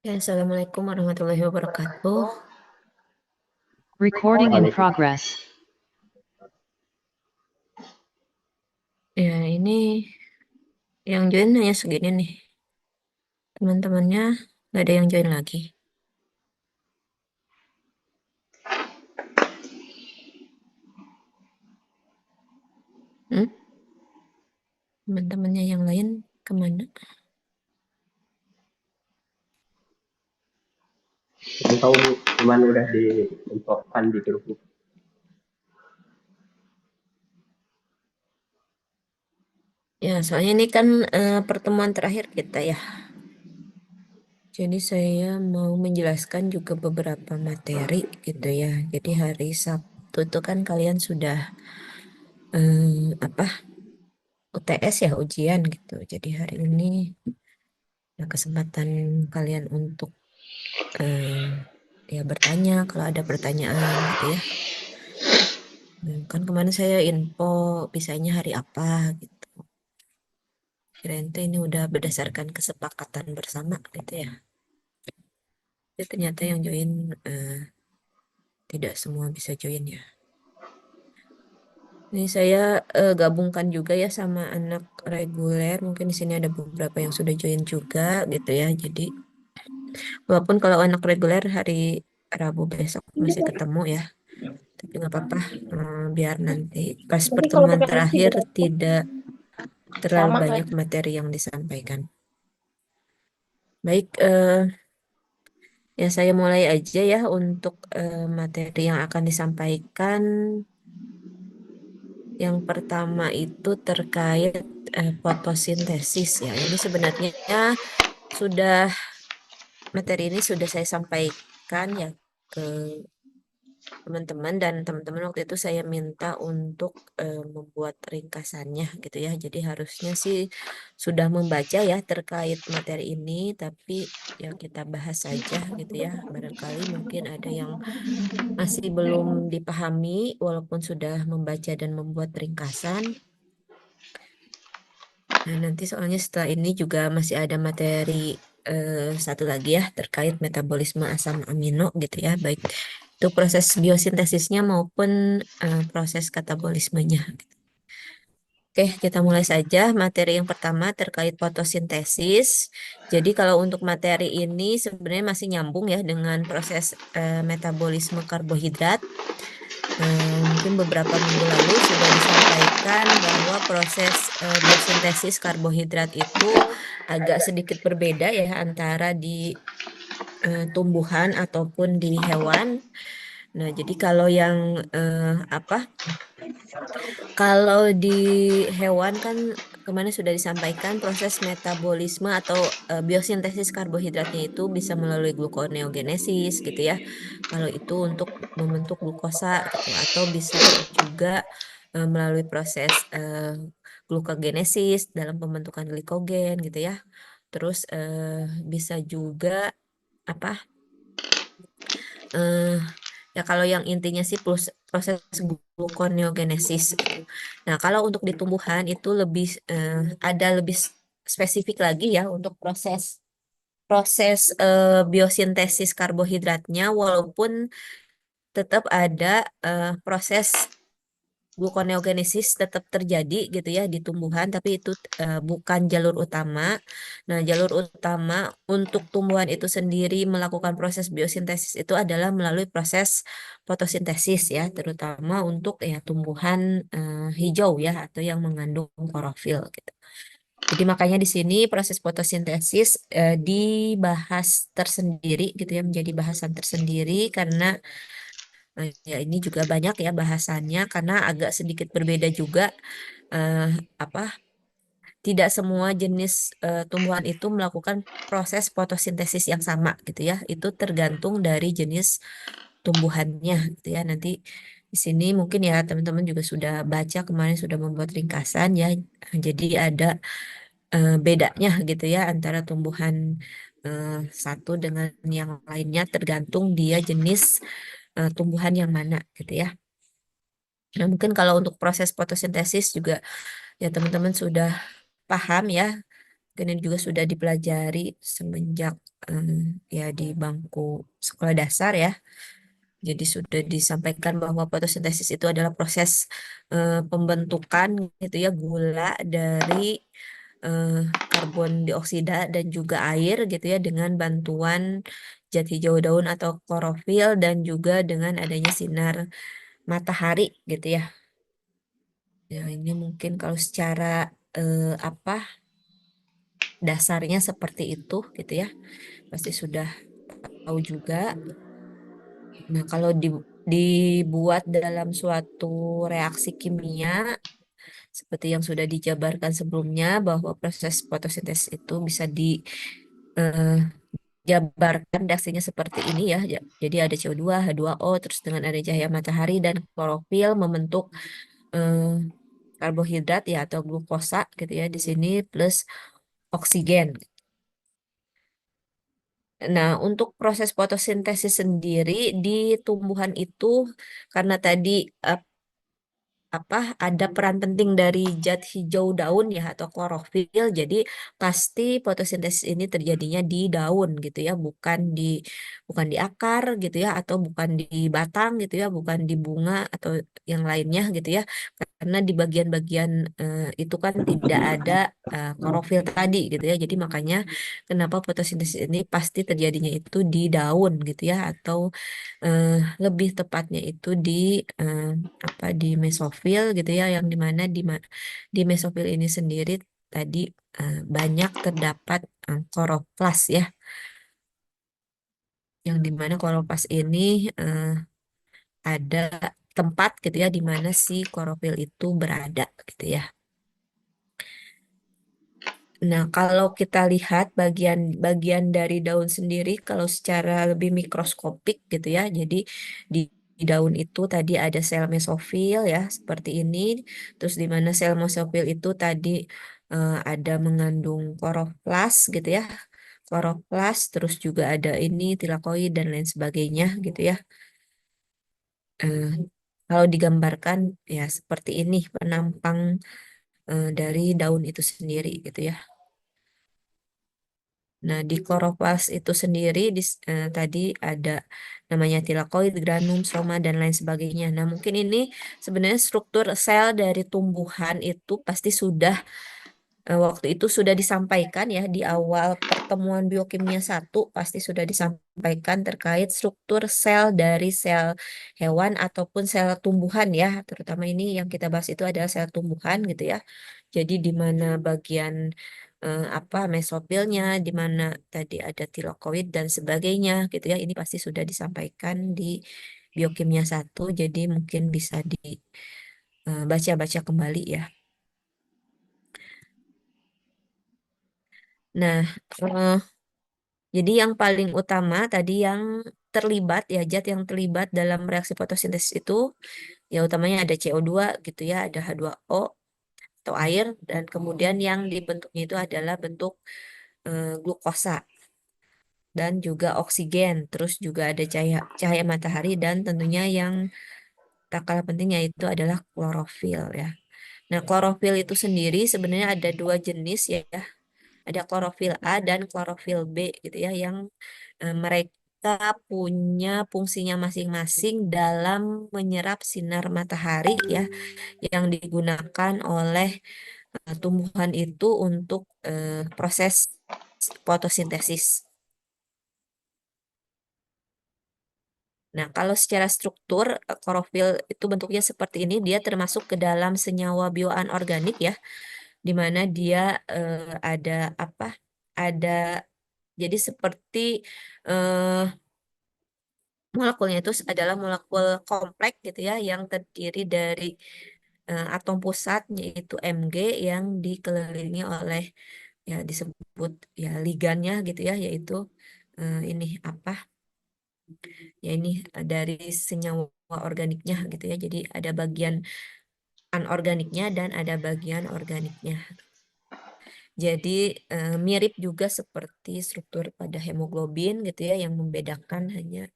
Ya, Assalamualaikum warahmatullahi wabarakatuh. Recording in Waalaikumsalam. progress. Ya, ini yang join hanya segini nih. Teman-temannya nggak ada yang join lagi. Hmm? Teman-temannya yang lain kemana? Belum tahu cuman udah diinfokan di grup. Ya, soalnya ini kan pertemuan terakhir kita ya. Jadi saya mau menjelaskan juga beberapa materi gitu ya. Jadi hari Sabtu itu kan kalian sudah apa UTS ya, ujian gitu. Jadi hari ini ada kesempatan kalian untuk eh, ya bertanya kalau ada pertanyaan gitu ya. Kan kemarin saya info bisanya hari apa gitu. Kirain tuh ini udah berdasarkan kesepakatan bersama gitu ya. Tapi ternyata yang join eh, tidak semua bisa join ya. Ini saya gabungkan juga ya sama anak reguler. Mungkin di sini ada beberapa yang sudah join juga gitu ya. Jadi walaupun kalau anak reguler hari Rabu besok masih ketemu ya. Tapi nggak apa-apa. Biar nanti pas Tapi kalau pertemuan pakai nasi terakhir berapa? tidak terlalu Sama banyak kayak materi yang disampaikan. Baik, ya saya mulai aja ya untuk materi yang akan disampaikan. Yang pertama itu terkait fotosintesis ya. Ini sebenarnya sudah materi ini sudah saya sampaikan ya ke teman-teman dan teman-teman waktu itu saya minta untuk membuat ringkasannya gitu ya. Jadi harusnya sih sudah membaca ya terkait materi ini, tapi ya kita bahas saja gitu ya. Barangkali mungkin ada yang masih belum dipahami walaupun sudah membaca dan membuat ringkasan. Nah, nanti soalnya setelah ini juga masih ada materi eh, satu lagi ya terkait metabolisme asam amino gitu ya, baik itu proses biosintesisnya maupun proses katabolismenya. Oke, kita mulai saja. Materi yang pertama terkait fotosintesis. Jadi kalau untuk materi ini sebenarnya masih nyambung ya dengan proses metabolisme karbohidrat. Mungkin beberapa minggu lalu sudah disampaikan bahwa proses biosintesis karbohidrat itu agak sedikit berbeda ya antara di tumbuhan ataupun di hewan. Nah, jadi kalau yang eh, apa? Kalau di hewan kan kemarin sudah disampaikan proses metabolisme atau biosintesis karbohidratnya itu bisa melalui gluconeogenesis gitu ya. Kalau itu untuk membentuk glukosa gitu atau bisa juga melalui proses glucogenesis dalam pembentukan glikogen gitu ya. Terus bisa juga apa? eh, Ya kalau yang intinya sih plus proses gluconeogenesis gitu. Nah, kalau untuk di tumbuhan itu lebih ada lebih spesifik lagi ya untuk proses proses biosintesis karbohidratnya walaupun tetap ada proses gluconeogenesis tetap terjadi gitu ya di tumbuhan tapi itu bukan jalur utama. Nah, jalur utama untuk tumbuhan itu sendiri melakukan proses biosintesis itu adalah melalui proses fotosintesis ya, terutama untuk ya tumbuhan hijau ya atau yang mengandung klorofil gitu. Jadi makanya di sini proses fotosintesis dibahas tersendiri gitu ya menjadi bahasan tersendiri karena ya ini juga banyak ya bahasannya karena agak sedikit berbeda juga eh, apa tidak semua jenis tumbuhan itu melakukan proses fotosintesis yang sama gitu ya. Itu tergantung dari jenis tumbuhannya gitu ya. Nanti di sini mungkin ya teman-teman juga sudah baca kemarin sudah membuat ringkasan ya. Jadi ada bedanya gitu ya antara tumbuhan eh, satu dengan yang lainnya tergantung dia jenis tumbuhan yang mana gitu ya. Nah, mungkin kalau untuk proses fotosintesis juga ya teman-teman sudah paham ya Mungkin ini juga sudah dipelajari semenjak ya di bangku sekolah dasar ya. Jadi sudah disampaikan bahwa fotosintesis itu adalah proses pembentukan gitu ya gula dari eh, karbon dioksida dan juga air gitu ya dengan bantuan zat hijau daun atau klorofil dan juga dengan adanya sinar matahari gitu ya. Ya ini mungkin kalau secara apa dasarnya seperti itu gitu ya. Pasti sudah tahu juga. Nah, kalau dibuat dalam suatu reaksi kimia, seperti yang sudah dijabarkan sebelumnya, bahwa proses fotosintesis itu bisa dijabarkan reaksinya seperti ini ya. Jadi ada CO2, H2O, terus dengan ada cahaya matahari dan klorofil membentuk eh, karbohidrat ya atau glukosa gitu ya di sini plus oksigen. Nah, untuk proses fotosintesis sendiri di tumbuhan itu karena tadi apa ada peran penting dari zat hijau daun ya atau klorofil. Jadi pasti fotosintesis ini terjadinya di daun gitu ya, bukan di akar gitu ya atau bukan di batang gitu ya, bukan di bunga atau yang lainnya gitu ya. Karena di bagian-bagian itu kan tidak ada klorofil tadi gitu ya. Jadi makanya kenapa fotosintesis ini pasti terjadinya itu di daun gitu ya atau eh, lebih tepatnya itu di eh, apa di mesofil gitu ya yang dimana di mesofil ini sendiri tadi banyak terdapat kloroplas ya yang dimana kloroplas ini eh, ada tempat gitu ya di mana si klorofil itu berada gitu ya. Nah, kalau kita lihat bagian-bagian dari daun sendiri, kalau secara lebih mikroskopik gitu ya, jadi di daun itu tadi ada sel mesofil ya, seperti ini. Terus di mana sel mesofil itu tadi ada mengandung kloroplas gitu ya, kloroplas, terus juga ada ini tilakoid dan lain sebagainya gitu ya. Eh, Kalau digambarkan ya seperti ini penampang dari daun itu sendiri gitu ya. Nah, di kloroplas itu sendiri tadi ada namanya tilakoid, granum, soma, dan lain sebagainya. Nah, mungkin ini sebenarnya struktur sel dari tumbuhan itu pasti sudah waktu itu sudah disampaikan ya di awal pertemuan biokimia satu pasti sudah disampaikan terkait struktur sel dari sel hewan ataupun sel tumbuhan ya. Terutama ini yang kita bahas itu adalah sel tumbuhan gitu ya. Jadi di mana bagian apa mesofilnya, di mana tadi ada tilakoid dan sebagainya gitu ya. Ini pasti sudah disampaikan di biokimia satu. Jadi mungkin bisa dibaca-baca kembali ya. Nah, eh, jadi yang paling utama tadi yang terlibat ya zat yang terlibat dalam reaksi fotosintesis itu ya utamanya ada CO2 gitu ya, ada H2O atau air dan kemudian yang dibentuknya itu adalah bentuk glukosa dan juga oksigen, terus juga ada cahaya cahaya matahari dan tentunya yang tak kalah pentingnya itu adalah klorofil ya. Nah, klorofil itu sendiri sebenarnya ada dua jenis ya. Ada klorofil A dan klorofil B gitu ya yang mereka punya fungsinya masing-masing dalam menyerap sinar matahari ya yang digunakan oleh tumbuhan itu untuk proses fotosintesis. Nah, kalau secara struktur klorofil itu bentuknya seperti ini, dia termasuk ke dalam senyawa bioanorganik ya, di mana dia ada apa? Ada jadi seperti eh, molekulnya itu adalah molekul kompleks gitu ya yang terdiri dari atom pusat yaitu Mg yang dikelilingi oleh ya disebut ya ligannya gitu ya yaitu ini apa ya ini dari senyawa organiknya gitu ya. Jadi ada bagian anorganiknya dan ada bagian organiknya. Jadi mirip juga seperti struktur pada hemoglobin gitu ya yang membedakan hanya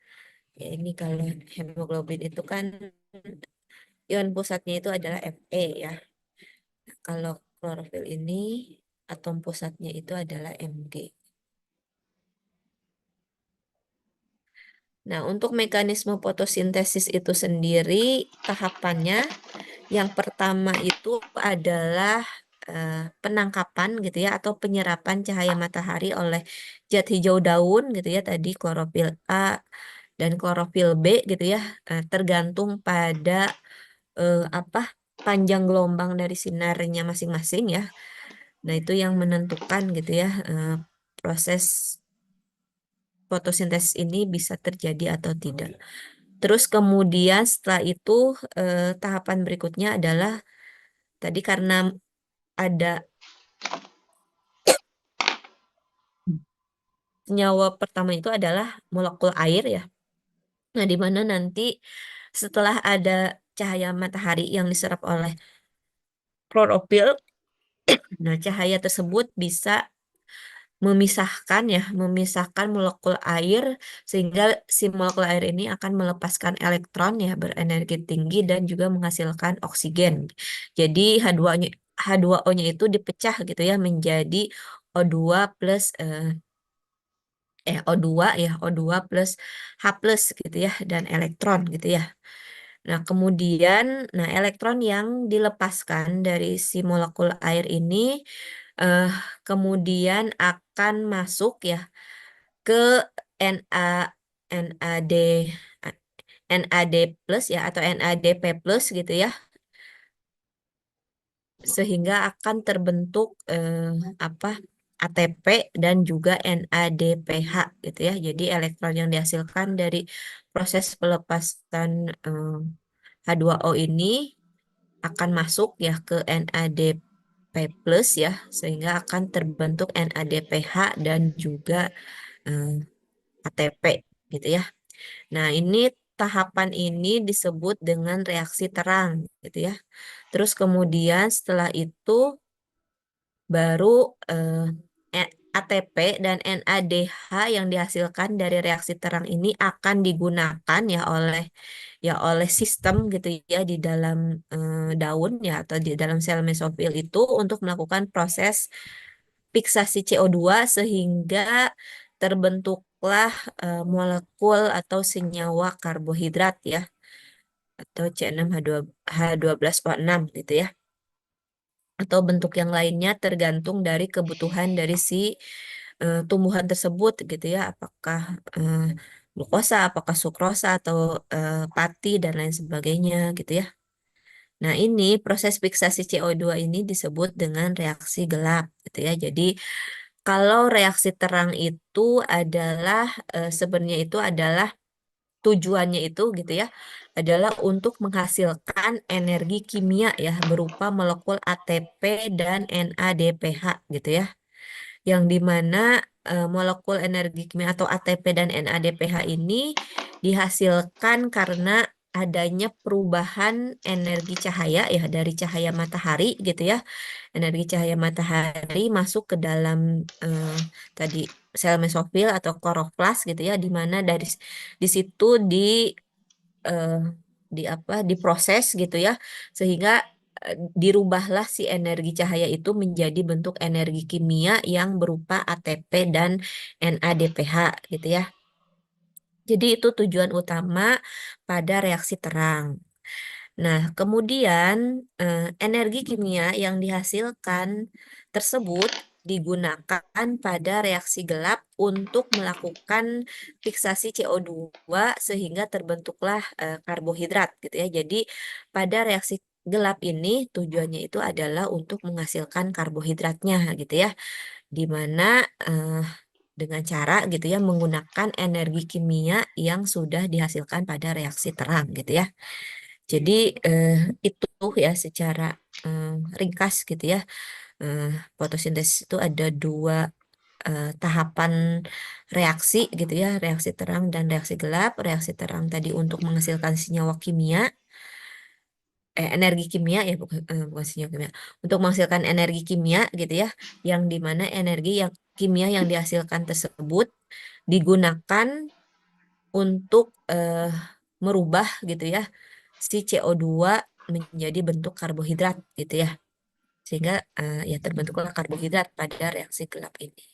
ya ini kalau hemoglobin itu kan ion pusatnya itu adalah Fe ya. Kalau klorofil ini atom pusatnya itu adalah Mg. Nah, untuk mekanisme fotosintesis itu sendiri, tahapannya yang pertama itu adalah penangkapan gitu ya, atau penyerapan cahaya matahari oleh zat hijau daun gitu ya, tadi klorofil A dan klorofil B gitu ya, tergantung pada apa panjang gelombang dari sinarnya masing-masing ya. Nah, itu yang menentukan gitu ya, proses fotosintesis ini bisa terjadi atau tidak. Terus kemudian setelah itu tahapan berikutnya adalah tadi karena ada senyawa pertama itu adalah molekul air ya. Nah, di mana nanti setelah ada cahaya matahari yang diserap oleh klorofil, nah cahaya tersebut bisa memisahkan molekul air sehingga si molekul air ini akan melepaskan elektron ya berenergi tinggi dan juga menghasilkan oksigen. Jadi H2-nya H2O-nya itu dipecah gitu ya menjadi O2 plus O2 ya, O2 plus H plus gitu ya dan elektron gitu ya. Nah, kemudian elektron yang dilepaskan dari si molekul air ini eh, kemudian akan masuk ya ke Na NAD NAD plus ya atau NADP plus gitu ya sehingga akan terbentuk apa ATP dan juga NADPH gitu ya. Jadi elektron yang dihasilkan dari proses pelepasan H2O ini akan masuk ya ke NADP plus ya sehingga akan terbentuk NADPH dan juga eh, ATP gitu ya. Nah, ini tahapan ini disebut dengan reaksi terang gitu ya. Terus kemudian setelah itu baru eh, ATP dan NADH yang dihasilkan dari reaksi terang ini akan digunakan ya oleh sistem gitu ya di dalam daun ya atau di dalam sel mesofil itu untuk melakukan proses fiksasi CO2 sehingga terbentuklah molekul atau senyawa karbohidrat ya atau C6H12O6 gitu ya atau bentuk yang lainnya tergantung dari kebutuhan dari si tumbuhan tersebut gitu ya apakah eh, glukosa, apakah sukrosa atau pati dan lain sebagainya gitu ya. Nah, ini proses fiksasi CO2 ini disebut dengan reaksi gelap gitu ya. Jadi kalau reaksi terang itu adalah sebenarnya itu adalah tujuannya itu gitu ya adalah untuk menghasilkan energi kimia ya berupa molekul ATP dan NADPH gitu ya yang dimana molekul energi kimia atau ATP dan NADPH ini dihasilkan karena adanya perubahan energi cahaya ya dari cahaya matahari gitu ya energi cahaya matahari masuk ke dalam eh, tadi sel mesofil atau kloroplas gitu ya di mana di situ eh, diproses gitu ya sehingga dirubahlah si energi cahaya itu menjadi bentuk energi kimia yang berupa ATP dan NADPH gitu ya. Jadi itu tujuan utama pada reaksi terang. Nah, kemudian energi kimia yang dihasilkan tersebut digunakan pada reaksi gelap untuk melakukan fiksasi CO2 sehingga terbentuklah karbohidrat gitu ya. Jadi pada reaksi gelap ini tujuannya itu adalah untuk menghasilkan karbohidratnya gitu ya. Di mana eh, dengan cara gitu ya menggunakan energi kimia yang sudah dihasilkan pada reaksi terang gitu ya. Jadi eh, itu ya secara eh, ringkas gitu ya. Eh, Fotosintesis itu ada dua tahapan reaksi gitu ya, reaksi terang dan reaksi gelap. Reaksi terang tadi untuk menghasilkan senyawa kimia, energi kimia ya bukan senyawa kimia, untuk menghasilkan energi kimia gitu ya, yang dimana energi yang kimia yang dihasilkan tersebut digunakan untuk merubah gitu ya si CO2 menjadi bentuk karbohidrat gitu ya. sehingga ya terbentuklah karbohidrat pada reaksi gelap ini.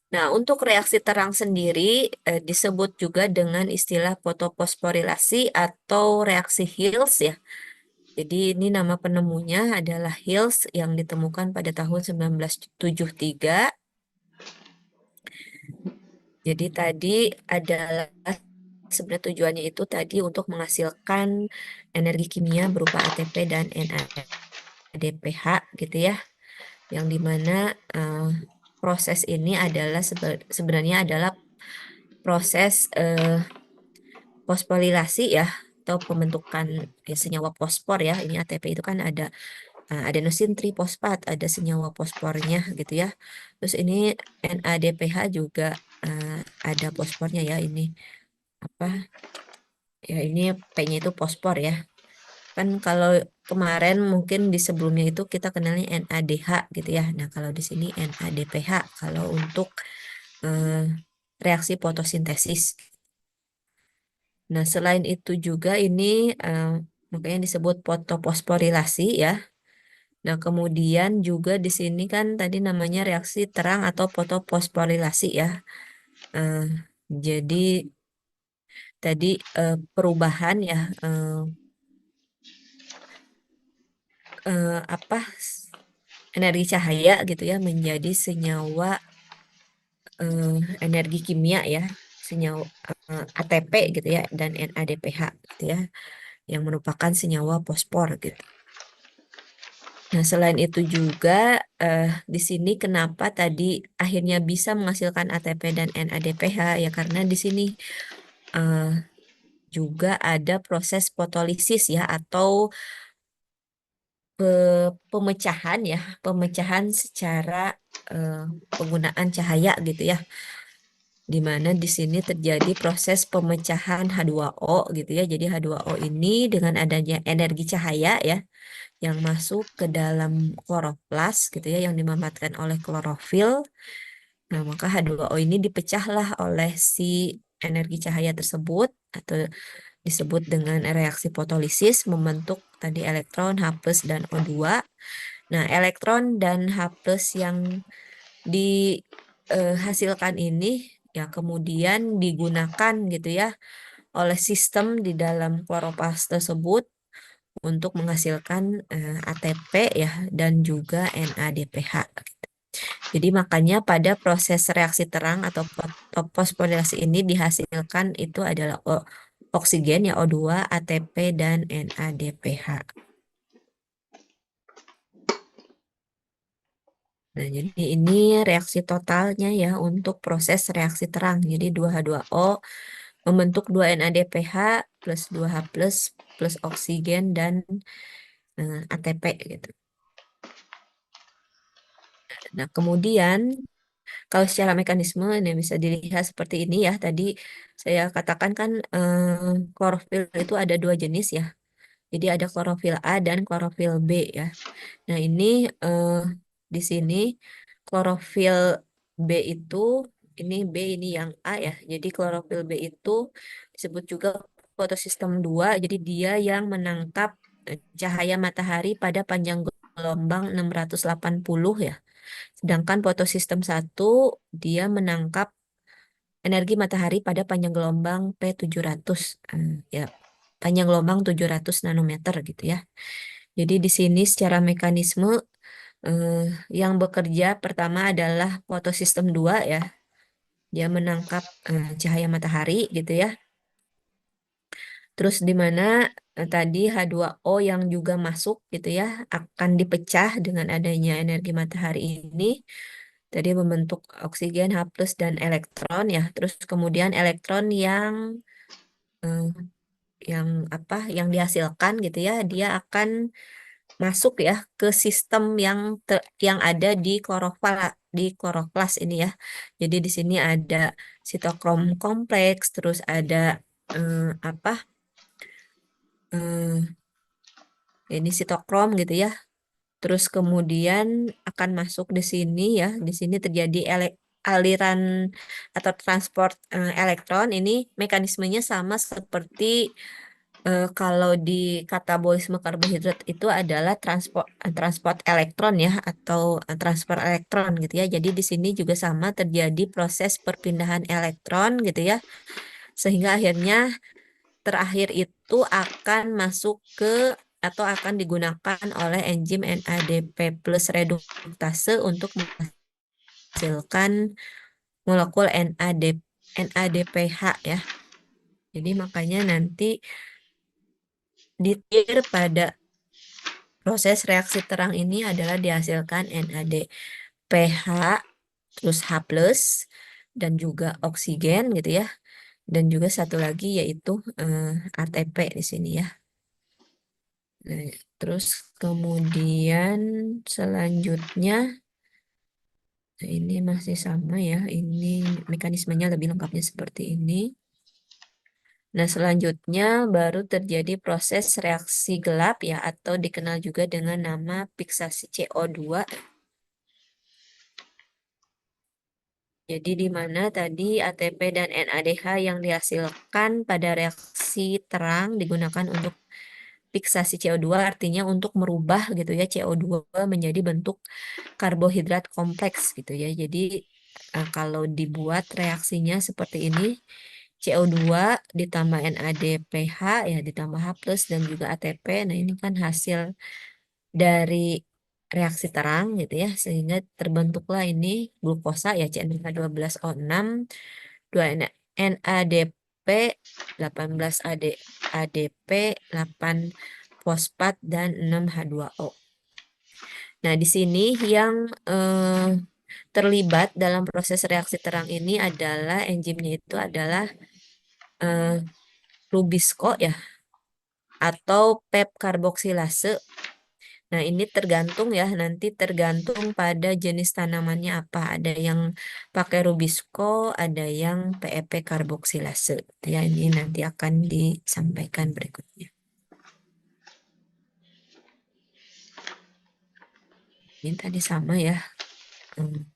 Nah, untuk reaksi terang sendiri disebut juga dengan istilah fotofosforilasi atau reaksi Hills ya. Jadi ini nama penemunya adalah Hills yang ditemukan pada tahun 1973. Jadi tadi adalah sebenarnya tujuannya itu tadi untuk menghasilkan energi kimia berupa ATP dan NADPH gitu ya. Yang dimana eh, proses ini adalah sebenarnya adalah proses fosforilasi ya atau pembentukan senyawa fosfor ya. Ini ATP itu kan ada adenosin trifosfat, ada senyawa fosfornya gitu ya. Terus ini NADPH juga eh, ada fosfornya ya ini apa ya ini P-nya itu fosfor ya. Kan kalau kemarin mungkin di sebelumnya itu kita kenalnya NADH gitu ya. Nah, kalau di sini NADPH kalau untuk eh, reaksi fotosintesis. Nah, selain itu juga ini makanya disebut fotofosforilasi ya. Nah, kemudian juga di sini kan tadi namanya reaksi terang atau fotofosforilasi ya. Eh, jadi tadi perubahan ya apa energi cahaya gitu ya menjadi senyawa eh, energi kimia ya, senyawa ATP gitu ya dan NADPH gitu ya yang merupakan senyawa fosfor gitu. Nah, selain itu juga di sini kenapa tadi akhirnya bisa menghasilkan ATP dan NADPH ya karena di sini eh, juga ada proses fotolisis ya atau pemecahan ya, pemecahan secara eh, penggunaan cahaya gitu ya. Di mana di sini terjadi proses pemecahan H2O gitu ya. Jadi H2O ini dengan adanya energi cahaya ya yang masuk ke dalam kloroplas gitu ya yang dimanfaatkan oleh klorofil. Nah, maka H2O ini dipecahlah oleh si energi cahaya tersebut atau disebut dengan reaksi fotolisis membentuk tadi elektron H+ plus dan O2. Nah, elektron dan H+ plus yang dihasilkan ini ya kemudian digunakan gitu ya oleh sistem di dalam kloroplas tersebut untuk menghasilkan ATP ya dan juga NADPH. Jadi makanya pada proses reaksi terang atau fosforilasi ini dihasilkan itu adalah oksigen ya O2, ATP dan NADPH. Nah, jadi ini reaksi totalnya ya untuk proses reaksi terang. Jadi 2H2O membentuk 2 NADPH plus 2H plus oksigen dan ATP gitu. Nah, kemudian kalau secara mekanisme ini bisa dilihat seperti ini ya. Tadi saya katakan kan klorofil itu ada dua jenis ya. Jadi ada klorofil A dan klorofil B ya. Nah, eh, di sini klorofil B itu ini yang A ya. Jadi klorofil B itu disebut juga fotosistem 2. Jadi dia yang menangkap cahaya matahari pada panjang gelombang 680 ya. Sedangkan fotosistem 1 dia menangkap energi matahari pada panjang gelombang P700 ya. Panjang gelombang 700 nanometer gitu ya. Jadi di sini secara mekanisme eh, yang bekerja pertama adalah fotosistem 2 ya. Dia menangkap cahaya matahari gitu ya. Terus di mana tadi H2O yang juga masuk gitu ya akan dipecah dengan adanya energi matahari ini. Tadi membentuk oksigen H+ plus dan elektron ya. Terus kemudian elektron eh, yang yang dihasilkan gitu ya, dia akan masuk ya ke sistem yang ada di kloroplas ini ya. Jadi di sini ada sitokrom kompleks, terus ada eh, apa eh, ini sitokrom gitu ya. Terus kemudian akan masuk di sini ya. Di sini terjadi aliran atau transport elektron. Ini mekanismenya sama seperti kalau di katabolisme karbohidrat itu adalah transport elektron ya atau transfer elektron gitu ya. Jadi di sini juga sama terjadi proses perpindahan elektron gitu ya. Sehingga akhirnya terakhir itu akan masuk ke atau akan digunakan oleh enzim NADP plus reduktase untuk menghasilkan molekul NADPH ya. Jadi makanya nanti di akhir pada proses reaksi terang ini adalah dihasilkan NADPH terus H plus dan juga oksigen gitu ya. Dan juga satu lagi yaitu eh, ATP di sini ya. Nah, terus kemudian selanjutnya, nah ini masih sama ya. Ini mekanismenya lebih lengkapnya seperti ini. Nah, selanjutnya baru terjadi proses reaksi gelap ya atau dikenal juga dengan nama fiksasi CO2. Jadi di mana tadi ATP dan NADH yang dihasilkan pada reaksi terang digunakan untuk fiksasi CO2 artinya untuk merubah gitu ya CO2 menjadi bentuk karbohidrat kompleks gitu ya. Jadi kalau dibuat reaksinya seperti ini CO2 ditambah NADPH ya ditambah H plus dan juga ATP. Nah, ini kan hasil dari reaksi terang gitu ya sehingga terbentuklah ini glukosa ya CN12O6 2 NADP 18 ADP 8 fosfat dan 6H2O. Nah, di sini yang terlibat dalam proses reaksi terang ini adalah enzimnya itu adalah eh, Rubisco ya atau PEP karboksilase. Nah, ini tergantung ya, nanti tergantung pada jenis tanamannya apa. Ada yang pakai Rubisco, ada yang PEP karboksilase. Ya, ini nanti akan disampaikan berikutnya. Ini tadi sama ya. Hmm,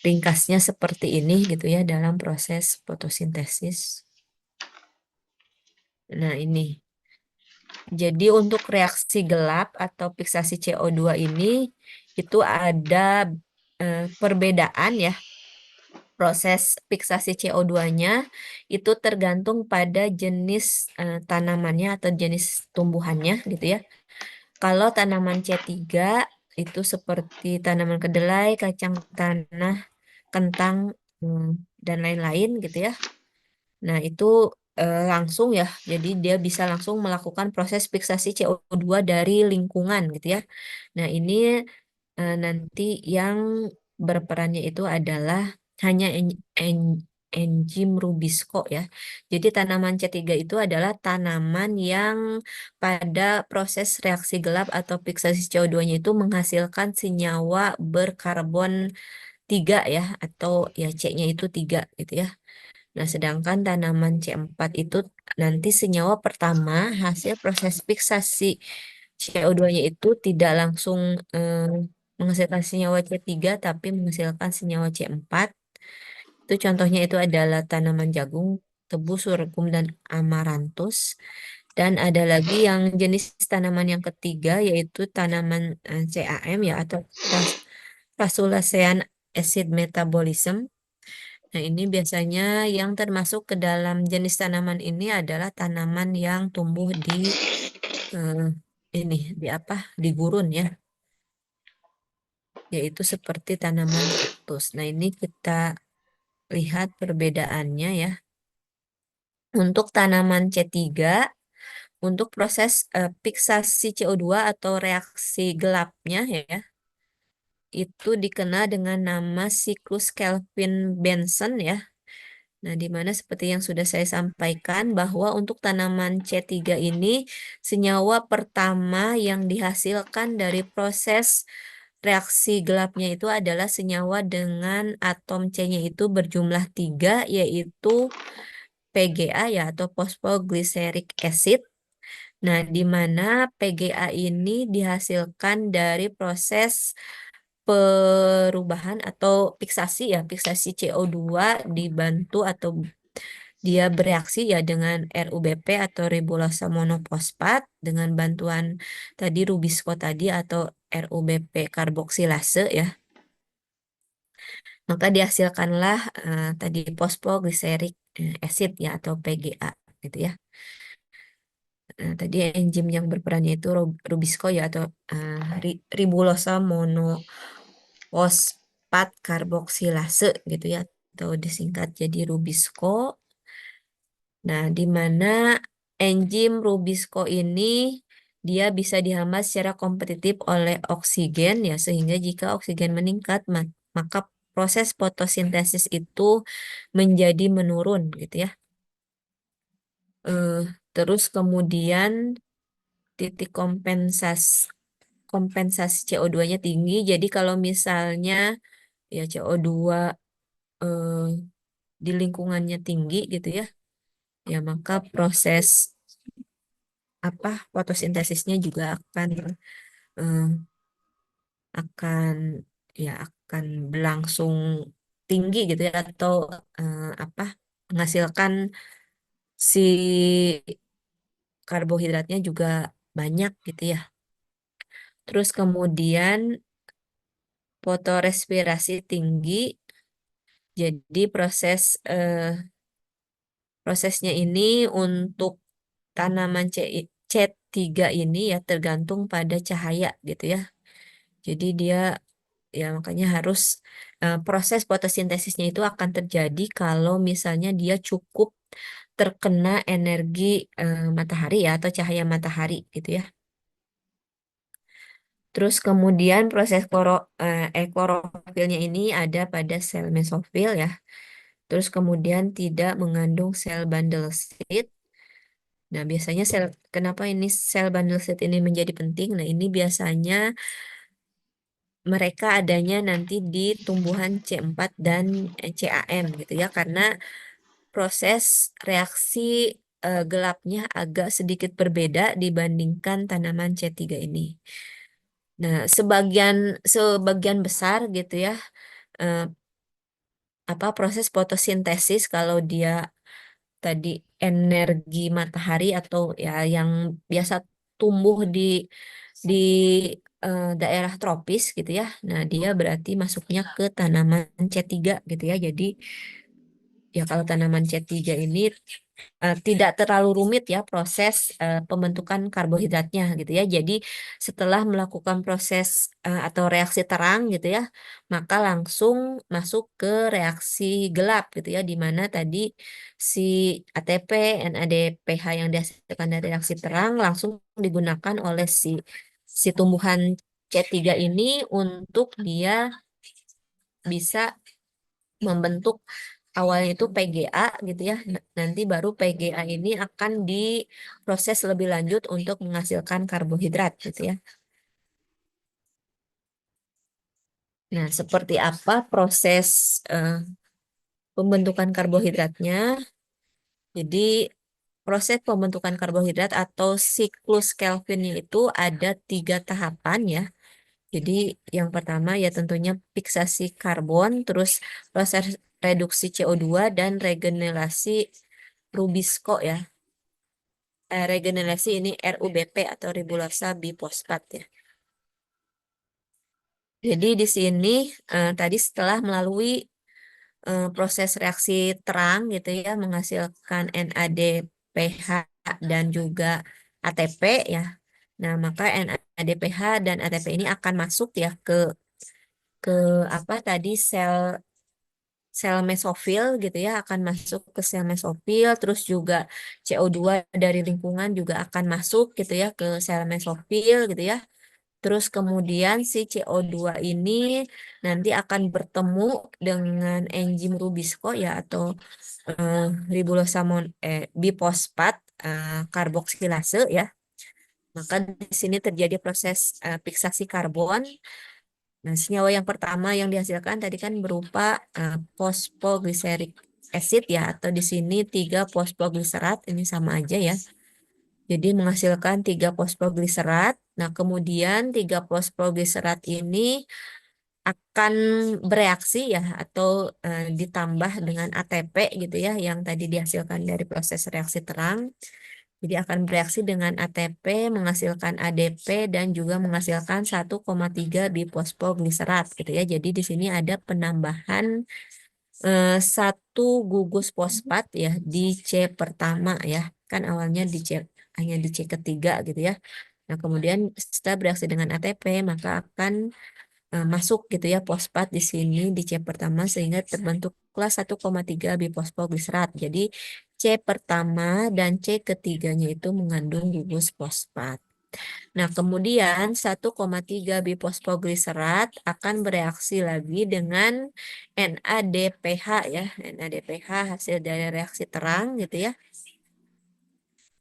Ringkasnya seperti ini gitu ya dalam proses fotosintesis. Nah, ini. Jadi untuk reaksi gelap atau fiksasi CO2 ini itu ada perbedaan ya. Proses fiksasi CO2-nya itu tergantung pada jenis tanamannya atau jenis tumbuhannya gitu ya. Kalau tanaman C3 itu seperti tanaman kedelai, kacang tanah, kentang, hmm, dan lain-lain gitu ya. Nah, itu langsung ya. Jadi dia bisa langsung melakukan proses fiksasi CO2 dari lingkungan gitu ya. Nah, ini nanti yang berperannya itu adalah hanya enzim Rubisco ya. Jadi tanaman C3 itu adalah tanaman yang pada proses reaksi gelap atau fiksasi CO2-nya itu menghasilkan senyawa berkarbon 3 ya atau ya C-nya itu 3 gitu ya. Nah, sedangkan tanaman C4 itu nanti senyawa pertama hasil proses fiksasi CO2-nya itu tidak langsung menghasilkan senyawa C3 tapi menghasilkan senyawa C4. Itu contohnya itu adalah tanaman jagung, tebu, sorghum, dan amaranthus. Dan ada lagi yang jenis tanaman yang ketiga yaitu tanaman CAM ya atau Crassulacean acid metabolism. Nah, ini biasanya yang termasuk ke dalam jenis tanaman ini adalah tanaman yang tumbuh di eh, ini di apa? Di gurun ya, yaitu seperti tanaman kaktus. Nah, ini kita lihat perbedaannya ya. Untuk tanaman C3, untuk proses fiksasi CO2 atau reaksi gelapnya ya, itu dikenal dengan nama siklus Kelvin-Benson ya. Nah, di mana seperti yang sudah saya sampaikan bahwa untuk tanaman C3 ini senyawa pertama yang dihasilkan dari proses reaksi gelapnya itu adalah senyawa dengan atom C-nya itu berjumlah 3 yaitu PGA ya atau phosphoglyceric acid. Nah, di mana PGA ini dihasilkan dari proses perubahan atau fiksasi ya, fiksasi CO2 dibantu atau dia bereaksi ya dengan RUBP atau ribosa monoposfat dengan bantuan tadi Rubisco tadi atau RUBP karboksilase ya. Maka dihasilkanlah tadi fosfoglyceric acid ya atau PGA gitu ya. Tadi enzim yang berperannya itu Rubisco ya atau ribosa monoposfat karboksilase gitu ya atau disingkat jadi Rubisco. Nah, di mana enzim Rubisco ini dia bisa dihambat secara kompetitif oleh oksigen ya sehingga jika oksigen meningkat maka proses fotosintesis itu menjadi menurun gitu ya. Eh, Terus kemudian titik kompensasi CO2-nya tinggi. Jadi kalau misalnya ya CO2 eh, di lingkungannya tinggi gitu ya, ya maka proses fotosintesisnya juga eh, akan akan berlangsung tinggi gitu ya atau menghasilkan si karbohidratnya juga banyak gitu ya. Terus kemudian fotorespirasi tinggi. Jadi prosesnya ini untuk tanaman C3 ini ya tergantung pada cahaya gitu ya. Jadi dia ya makanya harus proses fotosintesisnya itu akan terjadi kalau misalnya dia cukup terkena energi matahari ya atau cahaya matahari gitu ya. Terus kemudian proses klorofilnya ini ada pada sel mesofil ya. Terus kemudian tidak mengandung sel bundle seed. Nah, biasanya kenapa ini sel bundle seed ini menjadi penting? Nah, ini biasanya mereka adanya nanti di tumbuhan C4 dan CAM gitu ya, karena proses reaksi gelapnya agak sedikit berbeda dibandingkan tanaman C3 ini. Nah, sebagian besar gitu ya, eh, proses fotosintesis kalau dia tadi energi matahari atau ya yang biasa tumbuh di daerah tropis gitu ya. Nah, dia berarti masuknya ke tanaman C3 gitu ya. Jadi ya kalau tanaman C3 ini tidak terlalu rumit ya proses pembentukan karbohidratnya gitu ya. Jadi setelah melakukan proses atau reaksi terang gitu ya, maka langsung masuk ke reaksi gelap gitu ya, di mana tadi si ATP, NADPH yang dihasilkan dari reaksi terang langsung digunakan oleh si tumbuhan C3 ini untuk dia bisa membentuk awalnya itu PGA gitu ya. Nanti baru PGA ini akan diproses lebih lanjut untuk menghasilkan karbohidrat gitu ya. Nah, seperti apa proses pembentukan karbohidratnya? Jadi proses pembentukan karbohidrat atau siklus Kelvinnya itu ada 3 tahapan ya. Jadi yang pertama ya tentunya fiksasi karbon, terus proses reduksi CO2 dan regenerasi Rubisco ya. Regenerasi ini RUBP atau ribulasa bifosfat ya. Jadi di sini tadi setelah melalui proses reaksi terang gitu ya menghasilkan NADPH dan juga ATP ya. Nah, maka NADPH dan ATP ini akan masuk ya ke tadi sel mesofil gitu ya akan masuk ke sel mesofil terus juga CO2 dari lingkungan juga akan masuk gitu ya ke sel mesofil gitu ya. Terus kemudian si CO2 ini nanti akan bertemu dengan enzim Rubisco ya atau eh, bifosfat karboksilase ya. Maka di sini terjadi proses fiksasi karbon. Nah, senyawa yang pertama yang dihasilkan tadi kan berupa fosfoglyceric acid ya atau di sini 3 fosfogliserat ini sama aja ya. Jadi menghasilkan 3 fosfogliserat. Nah, kemudian 3 fosfogliserat ini akan bereaksi ya atau ditambah dengan ATP gitu ya yang tadi dihasilkan dari proses reaksi terang. Jadi akan bereaksi dengan ATP menghasilkan ADP dan juga menghasilkan 1,3 bifosfogliserat gitu ya. Jadi di sini ada penambahan satu gugus fosfat ya di C pertama ya. Kan awalnya di C hanya di C ketiga gitu ya. Nah, kemudian setelah bereaksi dengan ATP maka akan masuk gitu ya fosfat di sini di C pertama sehingga terbentuklah 1,3 bifosfoglisrat. Jadi C pertama dan C ketiganya itu mengandung gugus fosfat. Nah, kemudian 1,3 bifosfoglisrat akan bereaksi lagi dengan NADPH ya. NADPH hasil dari reaksi terang gitu ya.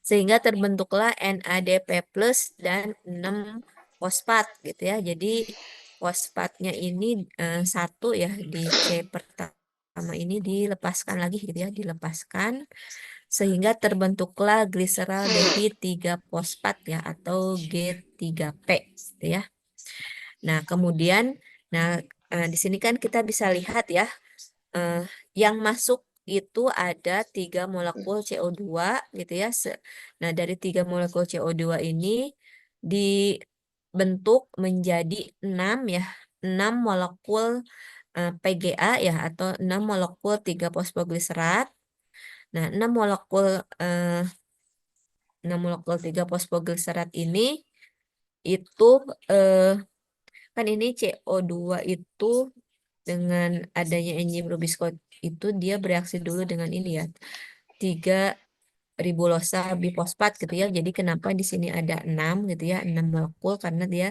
Sehingga terbentuklah NADP plus dan 6 fosfat gitu ya. Jadi fosfatnya ini satu ya di C pertama ini dilepaskan lagi gitu ya, dilepaskan sehingga terbentuklah gliseraldehid 3 fosfat ya atau G3P gitu ya. Nah, kemudian di sini kan kita bisa lihat ya eh, yang masuk itu ada 3 molekul CO2 gitu ya. Nah, dari 3 molekul CO2 ini dibentuk menjadi 6 ya, 6 molekul PGA ya atau 6 molekul 3 fosfogliserat. Nah, eh, 6 molekul 3 fosfogliserat ini itu eh, kan ini CO2 itu dengan adanya enzim Rubisco itu dia bereaksi dulu dengan ini ya 3 ribulosa bifosfat gitu ya. Jadi kenapa di sini ada 6 gitu ya, 6 molekul karena dia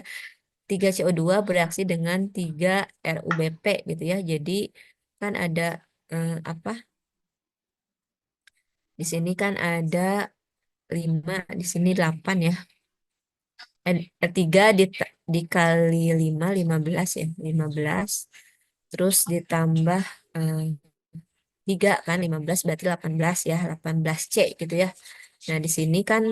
3 CO2 bereaksi dengan 3 RUBP gitu ya. Jadi kan ada apa? Di sini kan ada 5 di sini 8 ya. 3 dikali 5 15 ya, 15. Terus ditambah eh, 3 kan 15 berarti 18 ya, 18C gitu ya. Nah, di sini kan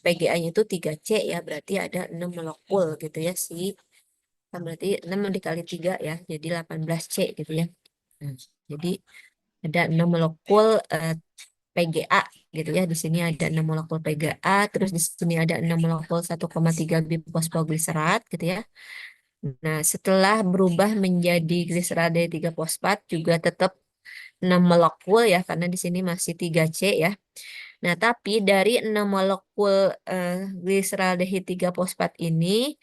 PGA-nya itu 3C ya, berarti ada 6 molekul gitu ya sih. Kan berarti 6 dikali 3 ya, jadi 18C gitu ya. Nah, jadi ada 6 molekul PGA gitu ya. Di sini ada 6 molekul PGA, terus di sini ada 6 molekul 1,3 bifosfoglycerat gitu ya. Nah, setelah berubah menjadi gliseraldehyde 3 fosfat juga tetap 6 molekul ya karena di sini masih 3C ya. Nah, tapi dari 6 molekul gliseraldehyde 3 fosfat ini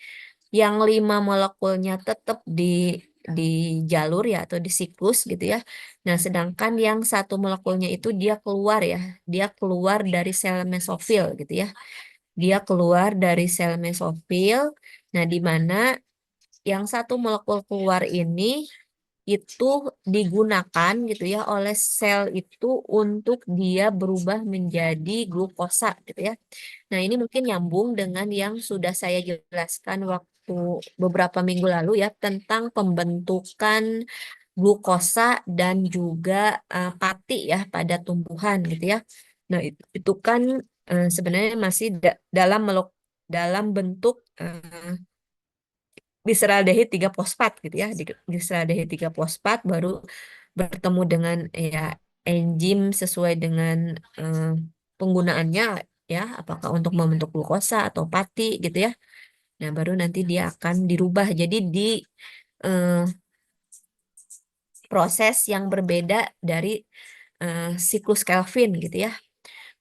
yang 5 molekulnya tetap di jalur ya atau di siklus gitu ya. Nah, sedangkan yang satu molekulnya itu dia keluar ya. Dia keluar dari sel mesofil gitu ya. Dia keluar dari sel mesofil. Nah, di mana yang satu molekul keluar ini itu digunakan gitu ya oleh sel itu untuk dia berubah menjadi glukosa gitu ya. Nah, ini mungkin nyambung dengan yang sudah saya jelaskan waktu beberapa minggu lalu ya tentang pembentukan glukosa dan juga pati ya pada tumbuhan gitu ya. Nah, itu kan sebenarnya masih dalam bentuk glyceraldehyde 3 fosfat gitu ya. Glyceraldehyde 3 fosfat baru bertemu dengan ya enzim sesuai dengan eh, penggunaannya ya, apakah untuk membentuk glukosa atau pati gitu ya. Nah, baru nanti dia akan dirubah jadi di eh, proses yang berbeda dari siklus Kelvin gitu ya.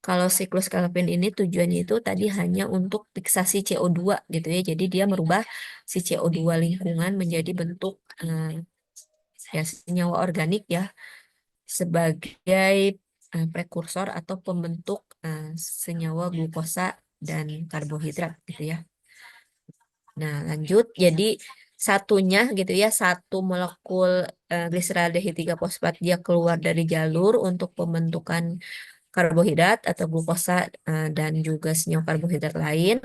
Kalau siklus Kelvin ini tujuannya itu tadi hanya untuk fiksasi CO2 gitu ya. Jadi dia merubah si CO2 lingkungan menjadi bentuk ya senyawa organik ya sebagai prekursor atau pembentuk senyawa glukosa dan karbohidrat gitu ya. Nah, lanjut. Jadi satunya gitu ya, satu molekul gliseraldehyde 3 fosfat dia keluar dari jalur untuk pembentukan karbohidrat atau glukosa dan juga senyawa karbohidrat lain.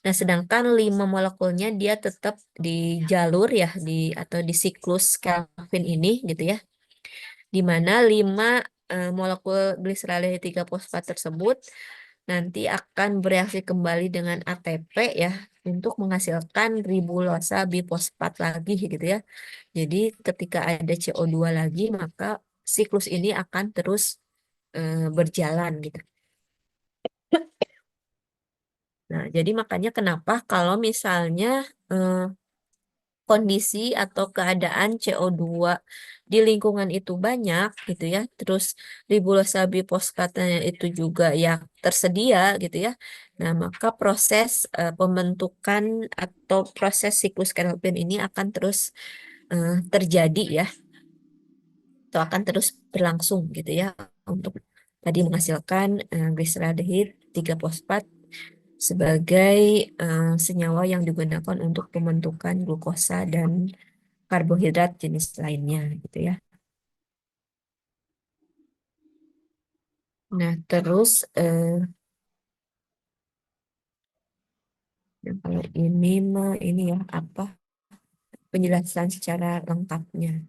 Nah, sedangkan 5 molekulnya dia tetap di jalur ya di atau di siklus Kelvin ini gitu ya. Di mana 5 molekul gliseraldehyde 3 fosfat tersebut nanti akan bereaksi kembali dengan ATP ya untuk menghasilkan ribulosa bifosfat lagi gitu ya. Jadi ketika ada CO2 lagi maka siklus ini akan terus berjalan gitu. Nah, jadi makanya kenapa kalau misalnya eh, kondisi atau keadaan CO2 di lingkungan itu banyak gitu ya, terus ribulosa bifosfatnya itu juga ya tersedia gitu ya. Nah, maka proses pembentukan atau proses siklus Kelvin ini akan terus terjadi ya, atau akan terus berlangsung gitu ya untuk tadi menghasilkan glyceraldehyde 3 fosfat sebagai senyawa yang digunakan untuk pembentukan glukosa dan karbohidrat jenis lainnya gitu ya. Nah, terus nah kalau ini mah ini ya apa penjelasan secara lengkapnya.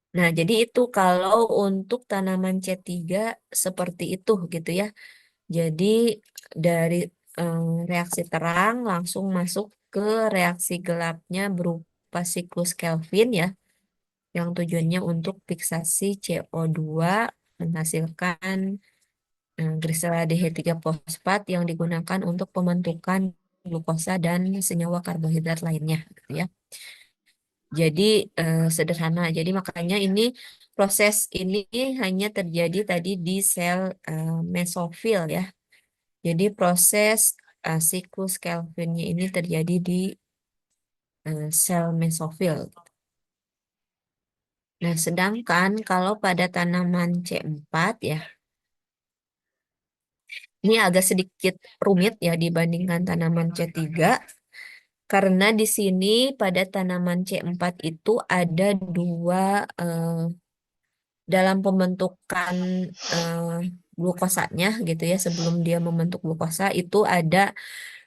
Nah, jadi itu kalau untuk tanaman C3 seperti itu gitu ya. Jadi dari eh, reaksi terang langsung masuk ke reaksi gelapnya berupa siklus Kelvin ya, yang tujuannya untuk fiksasi CO2 menghasilkan gliseraldehyde 3 fosfat yang digunakan untuk pembentukan glukosa dan senyawa karbohidrat lainnya gitu ya. Jadi sederhana. Jadi makanya ini proses ini hanya terjadi tadi di sel mesofil ya. Jadi proses siklus Kelvinnya ini terjadi di sel mesofil. Nah, sedangkan kalau pada tanaman C4 ya, ini agak sedikit rumit ya dibandingkan tanaman C3 karena di sini pada tanaman C4 itu ada dua dalam pembentukan eh, glukosanya gitu ya sebelum dia membentuk glukosa itu ada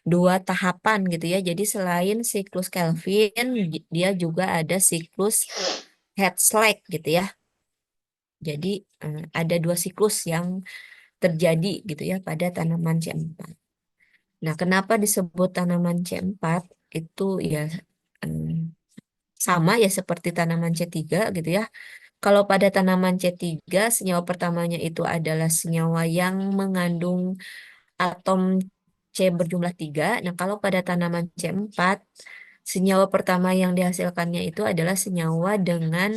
dua tahapan gitu ya. Jadi selain siklus Kelvin, dia juga ada siklus Hertzsprung gitu ya. Jadi ada dua siklus yang terjadi gitu ya pada tanaman C4. Nah, kenapa disebut tanaman C4? Itu ya eh, sama ya seperti tanaman C3 gitu ya. Kalau pada tanaman C3, senyawa pertamanya itu adalah senyawa yang mengandung atom C berjumlah 3. Nah, kalau pada tanaman C4, senyawa pertama yang dihasilkannya itu adalah senyawa dengan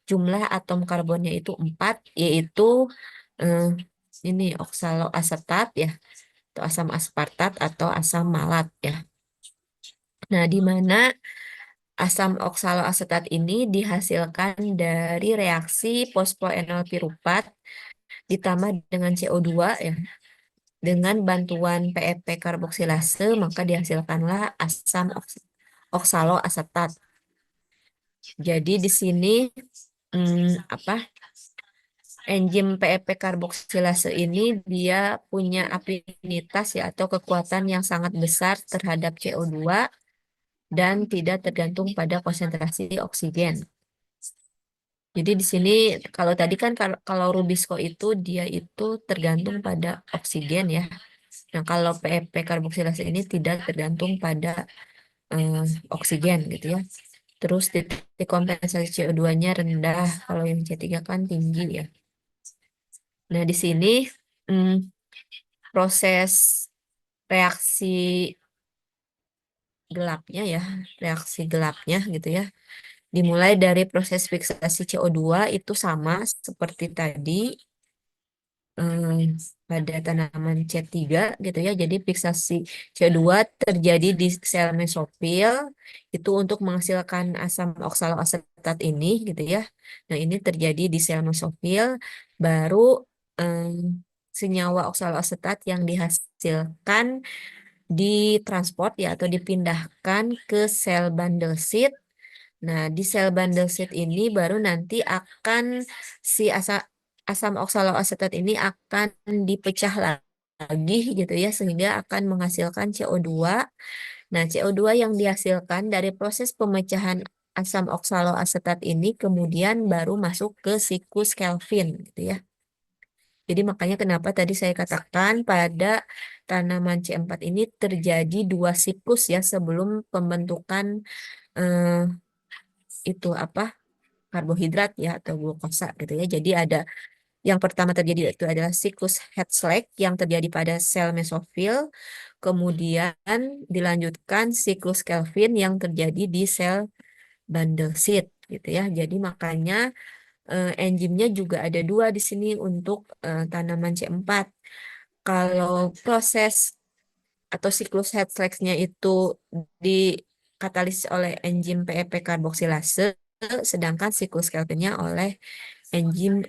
jumlah atom karbonnya itu 4, yaitu eh, ini oksaloasetat ya, atau asam aspartat atau asam malat ya. Nah, di mana asam oksaloasetat ini dihasilkan dari reaksi fosfoenol piruvat ditambah dengan CO2 ya. Dengan bantuan PEP karboksilase maka dihasilkanlah asam oksaloasetat. Jadi di sini apa enzim PEP karboksilase ini dia punya afinitas ya atau kekuatan yang sangat besar terhadap CO2 dan tidak tergantung pada konsentrasi oksigen. Jadi di sini kalau tadi kan kalau Rubisco itu dia itu tergantung pada oksigen ya. Nah, kalau PEP karboksilase ini tidak tergantung pada eh, oksigen gitu ya. Terus titik kompensasi CO2-nya rendah, kalau yang C3 kan tinggi ya. Nah, di sini mm, proses reaksi gelapnya ya, reaksi gelapnya gitu ya. Dimulai dari proses fiksasi CO2 itu sama seperti tadi eh, pada tanaman C3 gitu ya. Jadi fiksasi CO2 terjadi di sel mesofil itu untuk menghasilkan asam oksaloasetat ini gitu ya. Nah, ini terjadi di sel mesofil baru em, senyawa oksaloasetat yang dihasilkan ditransport ya atau dipindahkan ke sel bundle seed. Nah, di sel bundle seed ini baru nanti akan si asam oksaloasetat ini akan dipecah lagi gitu ya sehingga akan menghasilkan CO2. Nah, CO2 yang dihasilkan dari proses pemecahan asam oksaloasetat ini kemudian baru masuk ke siklus Kelvin gitu ya. Jadi makanya kenapa tadi saya katakan pada tanaman C4 ini terjadi dua siklus ya sebelum pembentukan eh, itu apa karbohidrat ya atau glukosa gitu ya. Jadi ada yang pertama terjadi itu adalah siklus Hertzsprung yang terjadi pada sel mesofil, kemudian dilanjutkan siklus Calvin yang terjadi di sel bundle seed gitu ya. Jadi makanya enzimnya juga ada dua di sini untuk tanaman C4. Kalau proses atau siklus Hertzsprung-nya itu dikatalisis oleh enzim PEP karboksilase, sedangkan siklus Calvin-nya oleh enzim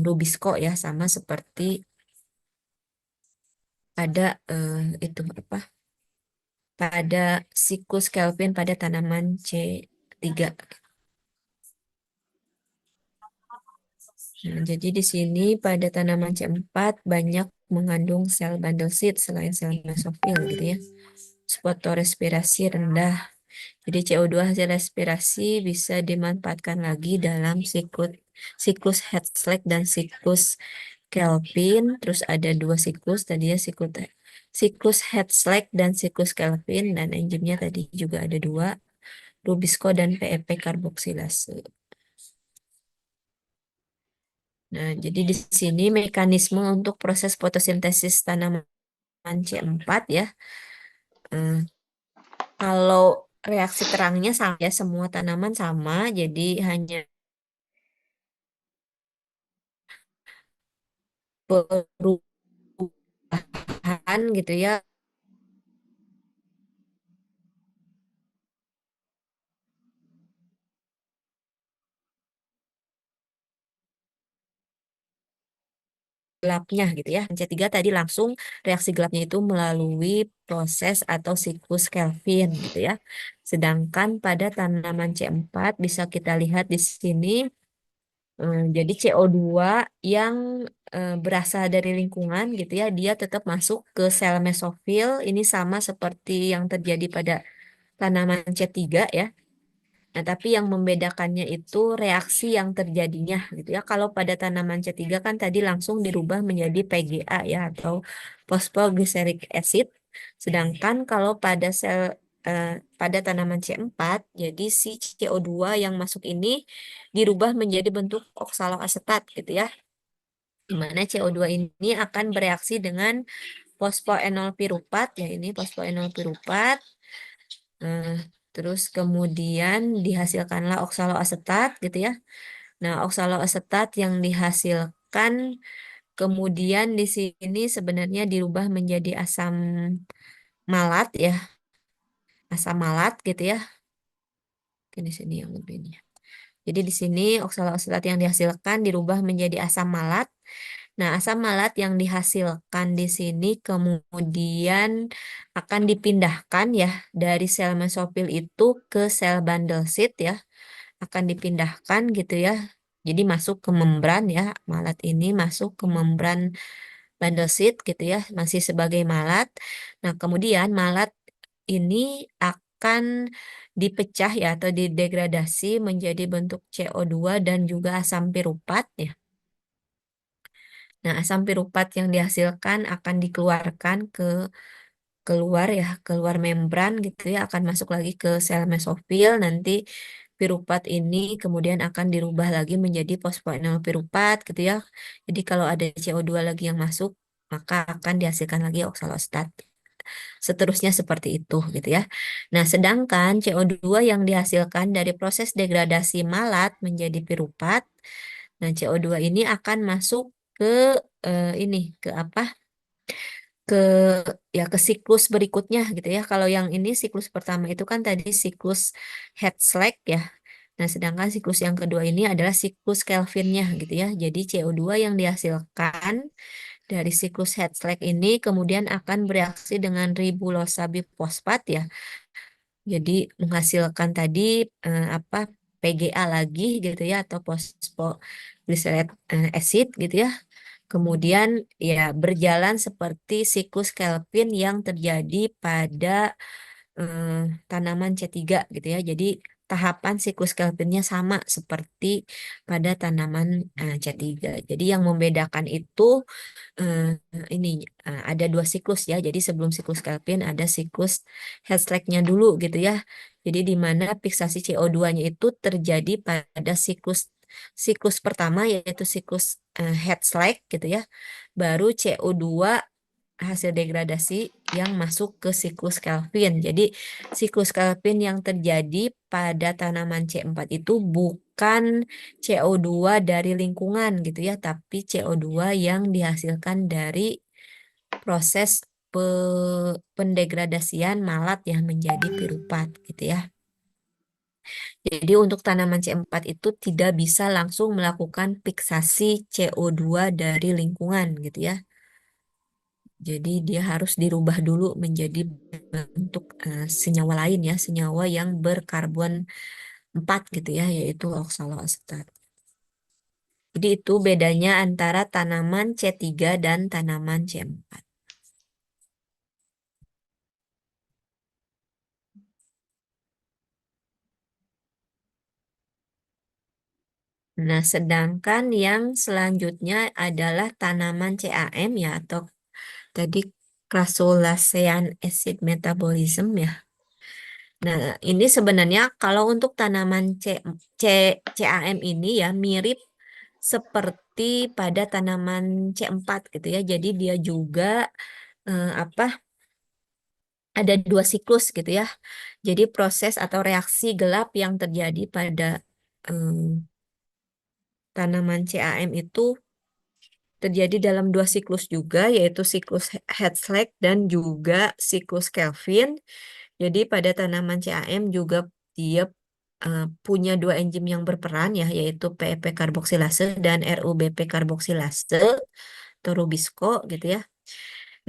Rubisco ya, sama seperti pada itu apa? Pada siklus Calvin pada tanaman C3. Nah, jadi di sini pada tanaman C4 banyak mengandung sel bundle seed selain sel mesofil gitu ya. Fotorespirasi rendah. Jadi CO2 hasil respirasi bisa dimanfaatkan lagi dalam siklus Hertzsprung dan siklus Kelvin. Terus ada dua siklus tadi ya, siklus Hertzsprung dan siklus Kelvin, dan enzimnya tadi juga ada dua, Rubisco dan PEP karboksilase. Nah, jadi di sini mekanisme untuk proses fotosintesis tanaman C4 ya. Eh, Kalau reaksi terangnya sama ya, semua tanaman sama, jadi hanya perubahan gitu ya gelapnya gitu ya. C3 tadi langsung reaksi gelapnya itu melalui proses atau siklus Kelvin gitu ya. Sedangkan pada tanaman C4 bisa kita lihat di sini jadi CO2 yang berasal dari lingkungan gitu ya, dia tetap masuk ke sel mesofil. Ini sama seperti yang terjadi pada tanaman C3 ya. Nah, tapi yang membedakannya itu reaksi yang terjadinya gitu ya. Kalau pada tanaman C3 kan tadi langsung dirubah menjadi PGA ya atau phosphoglyceric acid. Sedangkan kalau eh, pada tanaman C4, jadi si CO2 yang masuk ini dirubah menjadi bentuk oksaloasetat gitu ya. Di mana CO2 ini akan bereaksi dengan fosfoenol piruvat ya, ini fosfoenol piruvat. Nah, terus kemudian dihasilkanlah oksaloasetat gitu ya. Nah, oksaloasetat yang dihasilkan kemudian di sini sebenarnya dirubah menjadi asam malat ya, asam malat gitu ya. Oke, di sini yang lebih ini. Jadi di sini oksaloasetat yang dihasilkan dirubah menjadi asam malat. Nah, asam malat yang dihasilkan di sini kemudian akan dipindahkan ya dari sel mesofil itu ke sel bundle seed ya, akan dipindahkan gitu ya. Jadi masuk ke membran ya, malat ini masuk ke membran bundle seed gitu ya, masih sebagai malat. Nah, kemudian malat ini akan dipecah ya atau didegradasi menjadi bentuk CO2 dan juga asam piruvat ya. Nah, asam piruvat yang dihasilkan akan dikeluarkan keluar ya, keluar membran gitu ya, akan masuk lagi ke sel mesofil. Nanti piruvat ini kemudian akan dirubah lagi menjadi fosfoenol piruvat gitu ya. Jadi kalau ada CO2 lagi yang masuk, maka akan dihasilkan lagi oksaloasetat. Seterusnya seperti itu gitu ya. Nah, sedangkan CO2 yang dihasilkan dari proses degradasi malat menjadi piruvat, nah CO2 ini akan masuk ke ini ke apa? Ke ya ke siklus berikutnya gitu ya. Kalau yang ini siklus pertama itu kan tadi siklus Hertzsprung ya. Nah, sedangkan siklus yang kedua ini adalah siklus Kelvinnya gitu ya. Jadi CO2 yang dihasilkan dari siklus Hertzsprung ini kemudian akan bereaksi dengan ribulosa bifosfat ya. Jadi menghasilkan tadi apa PGA lagi gitu ya atau phosphoglycerate acid gitu ya. Kemudian ya berjalan seperti siklus Kelvin yang terjadi pada eh, tanaman C3 gitu ya. Jadi tahapan siklus Kelvinnya sama seperti pada tanaman C3. Jadi yang membedakan itu eh, ini ada dua siklus ya. Jadi sebelum siklus Kelvin ada siklus Hertzsprung-nya dulu gitu ya. Jadi di mana fiksasi CO2-nya itu terjadi pada siklus siklus pertama yaitu siklus Hertzsprung gitu ya. Baru CO2 hasil degradasi yang masuk ke siklus Kelvin. Jadi siklus Kelvin yang terjadi pada tanaman C4 itu bukan CO2 dari lingkungan gitu ya, tapi CO2 yang dihasilkan dari proses pendegradasian malat yang menjadi pirupat gitu ya. Jadi untuk tanaman C4 itu tidak bisa langsung melakukan fiksasi CO2 dari lingkungan gitu ya. Jadi dia harus dirubah dulu menjadi bentuk senyawa lain ya, senyawa yang berkarbon 4 gitu ya, yaitu oksaloasetat. Jadi itu bedanya antara tanaman C3 dan tanaman C4. Nah, sedangkan yang selanjutnya adalah tanaman CAM ya, atau tadi Crassulaceae acid metabolism ya. Nah, ini sebenarnya kalau untuk tanaman C, CAM ini ya mirip seperti pada tanaman C4 gitu ya. Jadi dia juga apa ada dua siklus gitu ya. Jadi proses atau reaksi gelap yang terjadi pada eh, tanaman CAM itu terjadi dalam dua siklus juga, yaitu siklus Hertzsprung dan juga siklus Kelvin. Jadi pada tanaman CAM juga dia punya dua enzim yang berperan ya, yaitu PEP karboksilase dan RUBP karboksilase atau Rubisco gitu ya.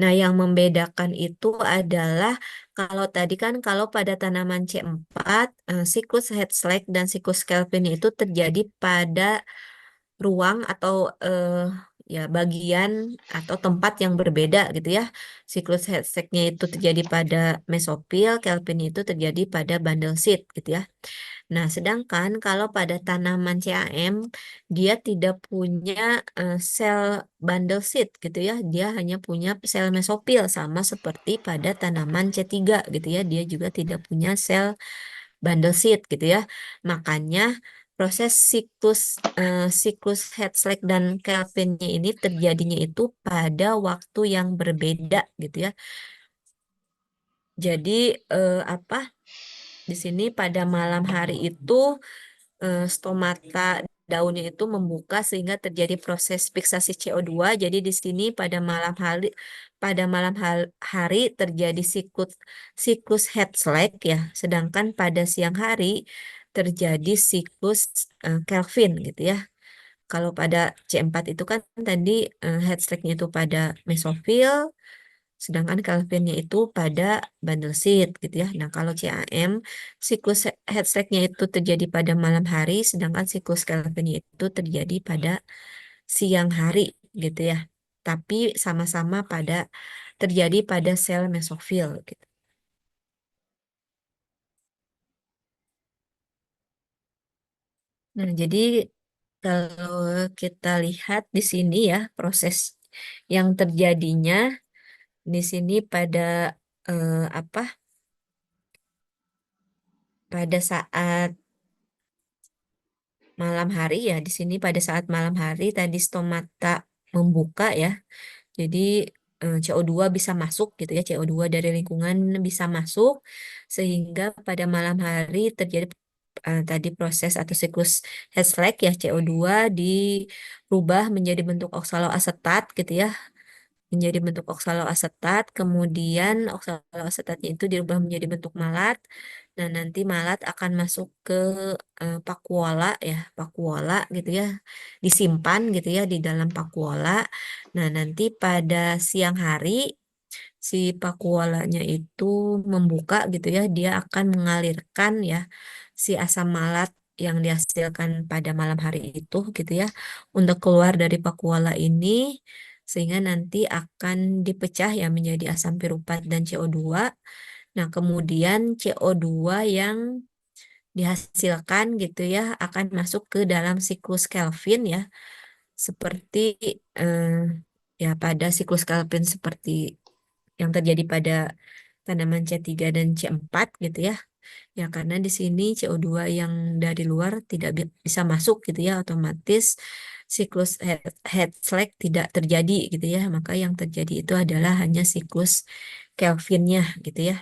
Nah, yang membedakan itu adalah kalau tadi kan kalau pada tanaman C4 siklus Hertzsprung dan siklus Kelvin itu terjadi pada ruang atau ya bagian atau tempat yang berbeda gitu ya. Siklus Hertzsprung-nya itu terjadi pada mesofil, Kelvin itu terjadi pada bundle seed gitu ya. Nah, sedangkan kalau pada tanaman CAM dia tidak punya sel bundle seed gitu ya. Dia hanya punya sel mesofil sama seperti pada tanaman C3 gitu ya. Dia juga tidak punya sel bundle seed gitu ya. Makanya proses siklus Hertzsprung dan Kelvinnya ini terjadinya itu pada waktu yang berbeda gitu ya. Jadi apa di sini pada malam hari itu stomata daunnya itu membuka sehingga terjadi proses fiksasi CO2. Jadi di sini pada malam hari terjadi siklus Hertzsprung ya, sedangkan pada siang hari terjadi siklus Kelvin gitu ya. Kalau pada C4 itu kan tadi Hertzsprung itu pada mesofil, sedangkan Kelvinnya itu pada bundle seed gitu ya. Nah, kalau CAM siklus Hertzsprung-nya itu terjadi pada malam hari, sedangkan siklus Kelvinnya itu terjadi pada siang hari gitu ya. Tapi sama-sama terjadi pada sel mesofil gitu. Nah, jadi kalau kita lihat di sini ya proses yang terjadinya di sini pada apa? Pada saat malam hari ya di sini pada saat malam hari tadi stomata membuka ya. Jadi CO2 bisa masuk gitu ya, CO2 dari lingkungan bisa masuk sehingga pada malam hari terjadi tadi proses atau siklus Hertzsprung ya, CO2 dirubah menjadi bentuk oksaloasetat gitu ya, menjadi bentuk oksaloasetat, kemudian oksaloasetatnya itu dirubah menjadi bentuk malat. Nah, nanti malat akan masuk ke pakuola ya, pakuola gitu ya, disimpan gitu ya di dalam pakuola. Nah, nanti pada siang hari si pakuolanya itu membuka gitu ya, dia akan mengalirkan ya si asam malat yang dihasilkan pada malam hari itu gitu ya untuk keluar dari pakuola ini sehingga nanti akan dipecah ya menjadi asam piruvat dan CO2. Nah, kemudian CO2 yang dihasilkan gitu ya akan masuk ke dalam siklus Kelvin ya, seperti eh, ya pada siklus Kelvin seperti yang terjadi pada tanaman C3 dan C4 gitu ya. Ya karena di sini CO2 yang dari luar tidak bisa masuk gitu ya, otomatis siklus head slack tidak terjadi gitu ya. Maka yang terjadi itu adalah hanya siklus Kelvinnya gitu ya.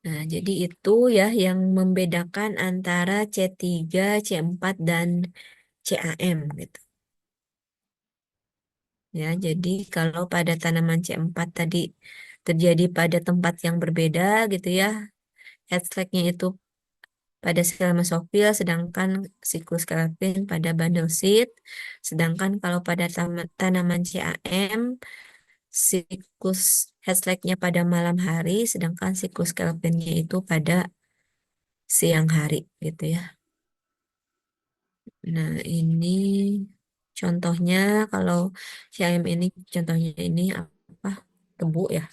Nah, jadi itu ya yang membedakan antara C3, C4 dan CAM gitu. Ya, jadi kalau pada tanaman C4 tadi terjadi pada tempat yang berbeda gitu ya, head slack-nya itu pada sel mesofil, sedangkan siklus Kelvin pada bundle seed. Sedangkan kalau pada tanaman CAM, siklus head slack-nya pada malam hari, sedangkan siklus Kelvin-nya itu pada siang hari gitu ya. Nah, ini contohnya kalau CAM ini contohnya ini apa? Tebu ya.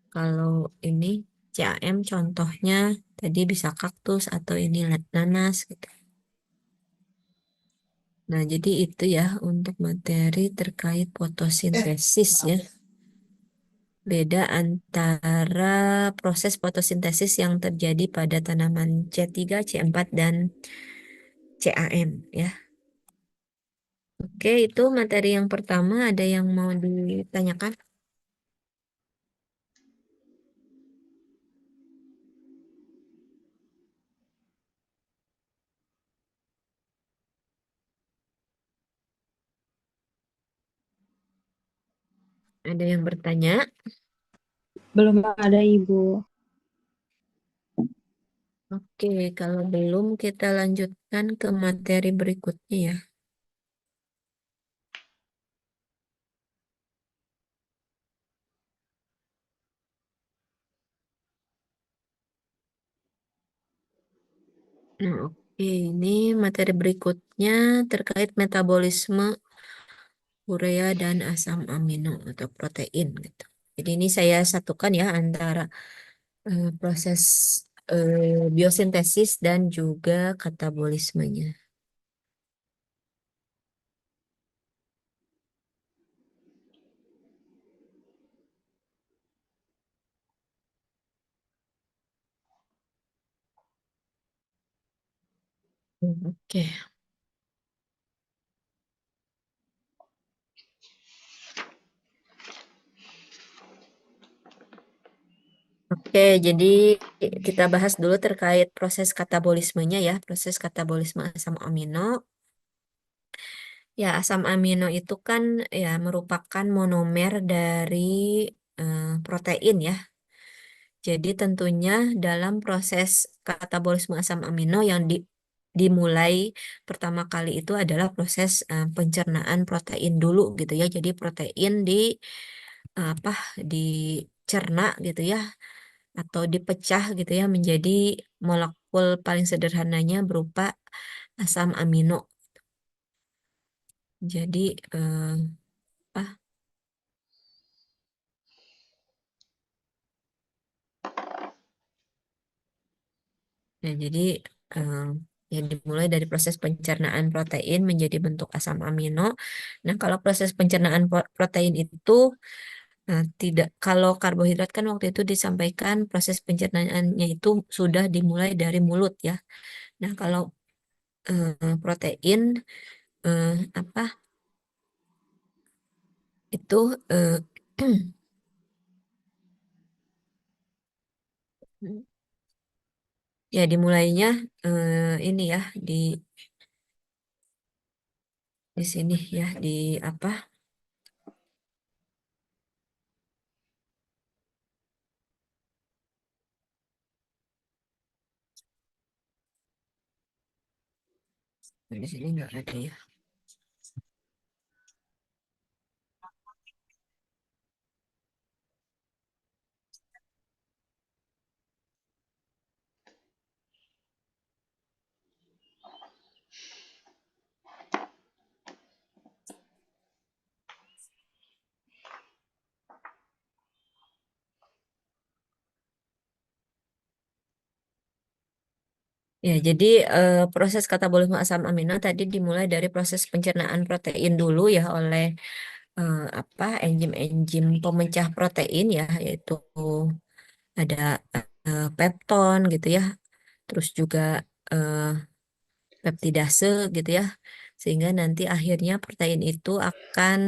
Kalau ini CAM contohnya tadi bisa kaktus atau ini nanas gitu. Nah, jadi itu ya untuk materi terkait fotosintesis ya. Beda antara proses fotosintesis yang terjadi pada tanaman C3, C4, dan CAM ya. Oke, itu materi yang pertama. Ada yang mau ditanyakan? Ada yang bertanya? Belum ada Ibu. Oke, kalau belum kita lanjutkan ke materi berikutnya ya. Nah, oke, ini materi berikutnya terkait metabolisme urea dan asam amino atau protein gitu. Jadi ini saya satukan ya antara proses biosintesis dan juga katabolismenya. Oke. Oke, jadi kita bahas dulu terkait proses katabolismenya ya, proses katabolisme asam amino. Ya, asam amino itu kan ya merupakan monomer dari protein ya. Jadi tentunya dalam proses katabolisme asam amino yang dimulai pertama kali itu adalah proses pencernaan protein dulu gitu ya. Jadi protein apa dicerna gitu ya atau dipecah gitu ya menjadi molekul paling sederhananya berupa asam amino. Jadi apa? Ya, jadi eh, ya dimulai dari proses pencernaan protein menjadi bentuk asam amino. Nah, kalau proses pencernaan protein itu tidak, kalau karbohidrat kan waktu itu disampaikan proses pencernaannya itu sudah dimulai dari mulut ya. Nah, kalau protein eh, apa itu ya dimulainya ini ya di sini ya di apa? Di sini nggak ada ya. Ya, jadi proses katabolisme asam amino tadi dimulai dari proses pencernaan protein dulu ya oleh apa enzim-enzim pemecah protein ya, yaitu ada pepton gitu ya, terus juga eh, peptidase gitu ya, sehingga nanti akhirnya protein itu akan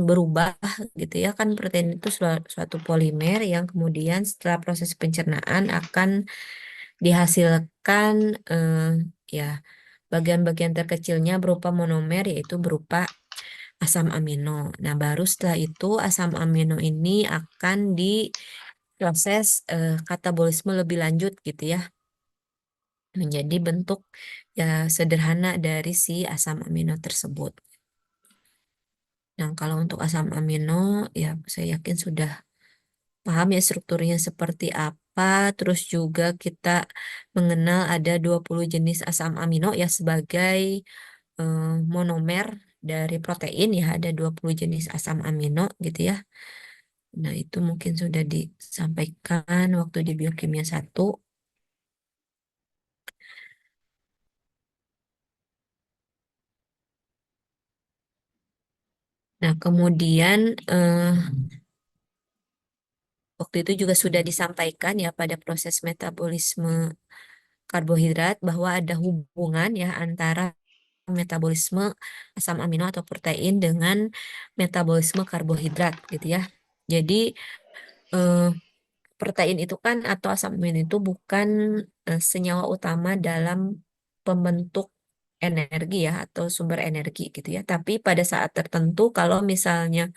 berubah gitu ya, kan protein itu suatu polimer yang kemudian setelah proses pencernaan akan dihasilkan ya bagian-bagian terkecilnya berupa monomer, yaitu berupa asam amino. Nah, baru setelah itu asam amino ini akan diproses katabolisme lebih lanjut gitu ya, menjadi bentuk ya sederhana dari si asam amino tersebut. Nah, kalau untuk asam amino ya saya yakin sudah paham ya strukturnya seperti apa. Terus juga kita mengenal ada 20 jenis asam amino ya sebagai eh, monomer dari protein ya, ada 20 jenis asam amino gitu ya. Nah, itu mungkin sudah disampaikan waktu di biokimia 1. Nah, kemudian waktu itu juga sudah disampaikan ya pada proses metabolisme karbohidrat bahwa ada hubungan ya antara metabolisme asam amino atau protein dengan metabolisme karbohidrat gitu ya. Jadi eh, protein itu kan atau asam amino itu bukan senyawa utama dalam pembentuk energi ya atau sumber energi gitu ya. Tapi pada saat tertentu kalau misalnya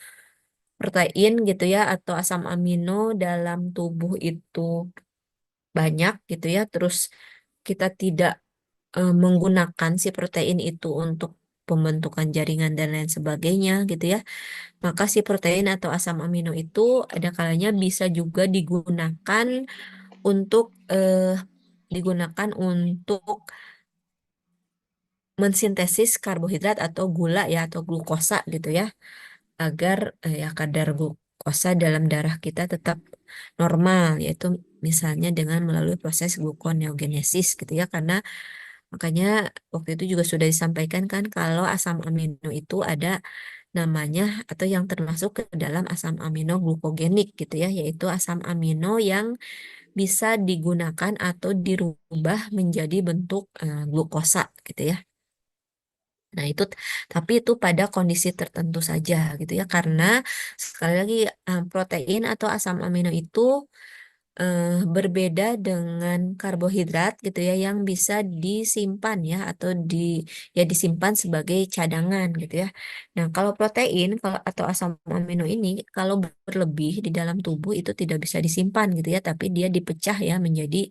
protein gitu ya atau asam amino dalam tubuh itu banyak gitu ya, terus kita tidak menggunakan si protein itu untuk pembentukan jaringan dan lain sebagainya gitu ya, maka si protein atau asam amino itu ada kalanya bisa juga untuk eh, digunakan untuk mensintesis karbohidrat atau gula ya atau glukosa gitu ya, agar ya kadar glukosa dalam darah kita tetap normal, yaitu misalnya dengan melalui proses gluconeogenesis gitu ya. Karena makanya waktu itu juga sudah disampaikan kan kalau asam amino itu ada namanya atau yang termasuk ke dalam asam amino glukogenik gitu ya, yaitu asam amino yang bisa digunakan atau dirubah menjadi bentuk glukosa gitu ya. Nah, itu tapi itu pada kondisi tertentu saja gitu ya. Karena sekali lagi protein atau asam amino itu berbeda dengan karbohidrat gitu ya yang bisa disimpan ya atau disimpan sebagai cadangan gitu ya. Nah, kalau protein kalau atau asam amino ini kalau berlebih di dalam tubuh itu tidak bisa disimpan gitu ya, tapi dia dipecah ya menjadi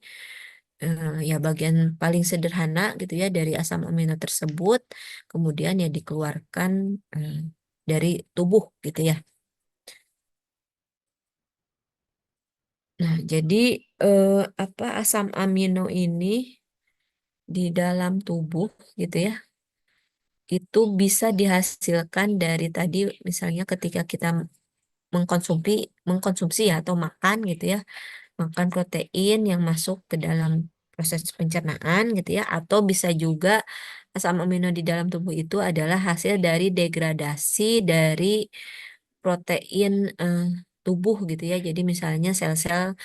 ya bagian paling sederhana gitu ya dari asam amino tersebut, kemudian ya dikeluarkan eh, dari tubuh gitu ya. Nah, jadi eh, apa asam amino ini di dalam tubuh gitu ya, itu bisa dihasilkan dari tadi misalnya ketika kita mengkonsumsi mengkonsumsi ya atau makan gitu ya, makan protein yang masuk ke dalam proses pencernaan gitu ya, atau bisa juga asam amino di dalam tubuh itu adalah hasil dari degradasi dari protein tubuh gitu ya. Jadi misalnya sel-sel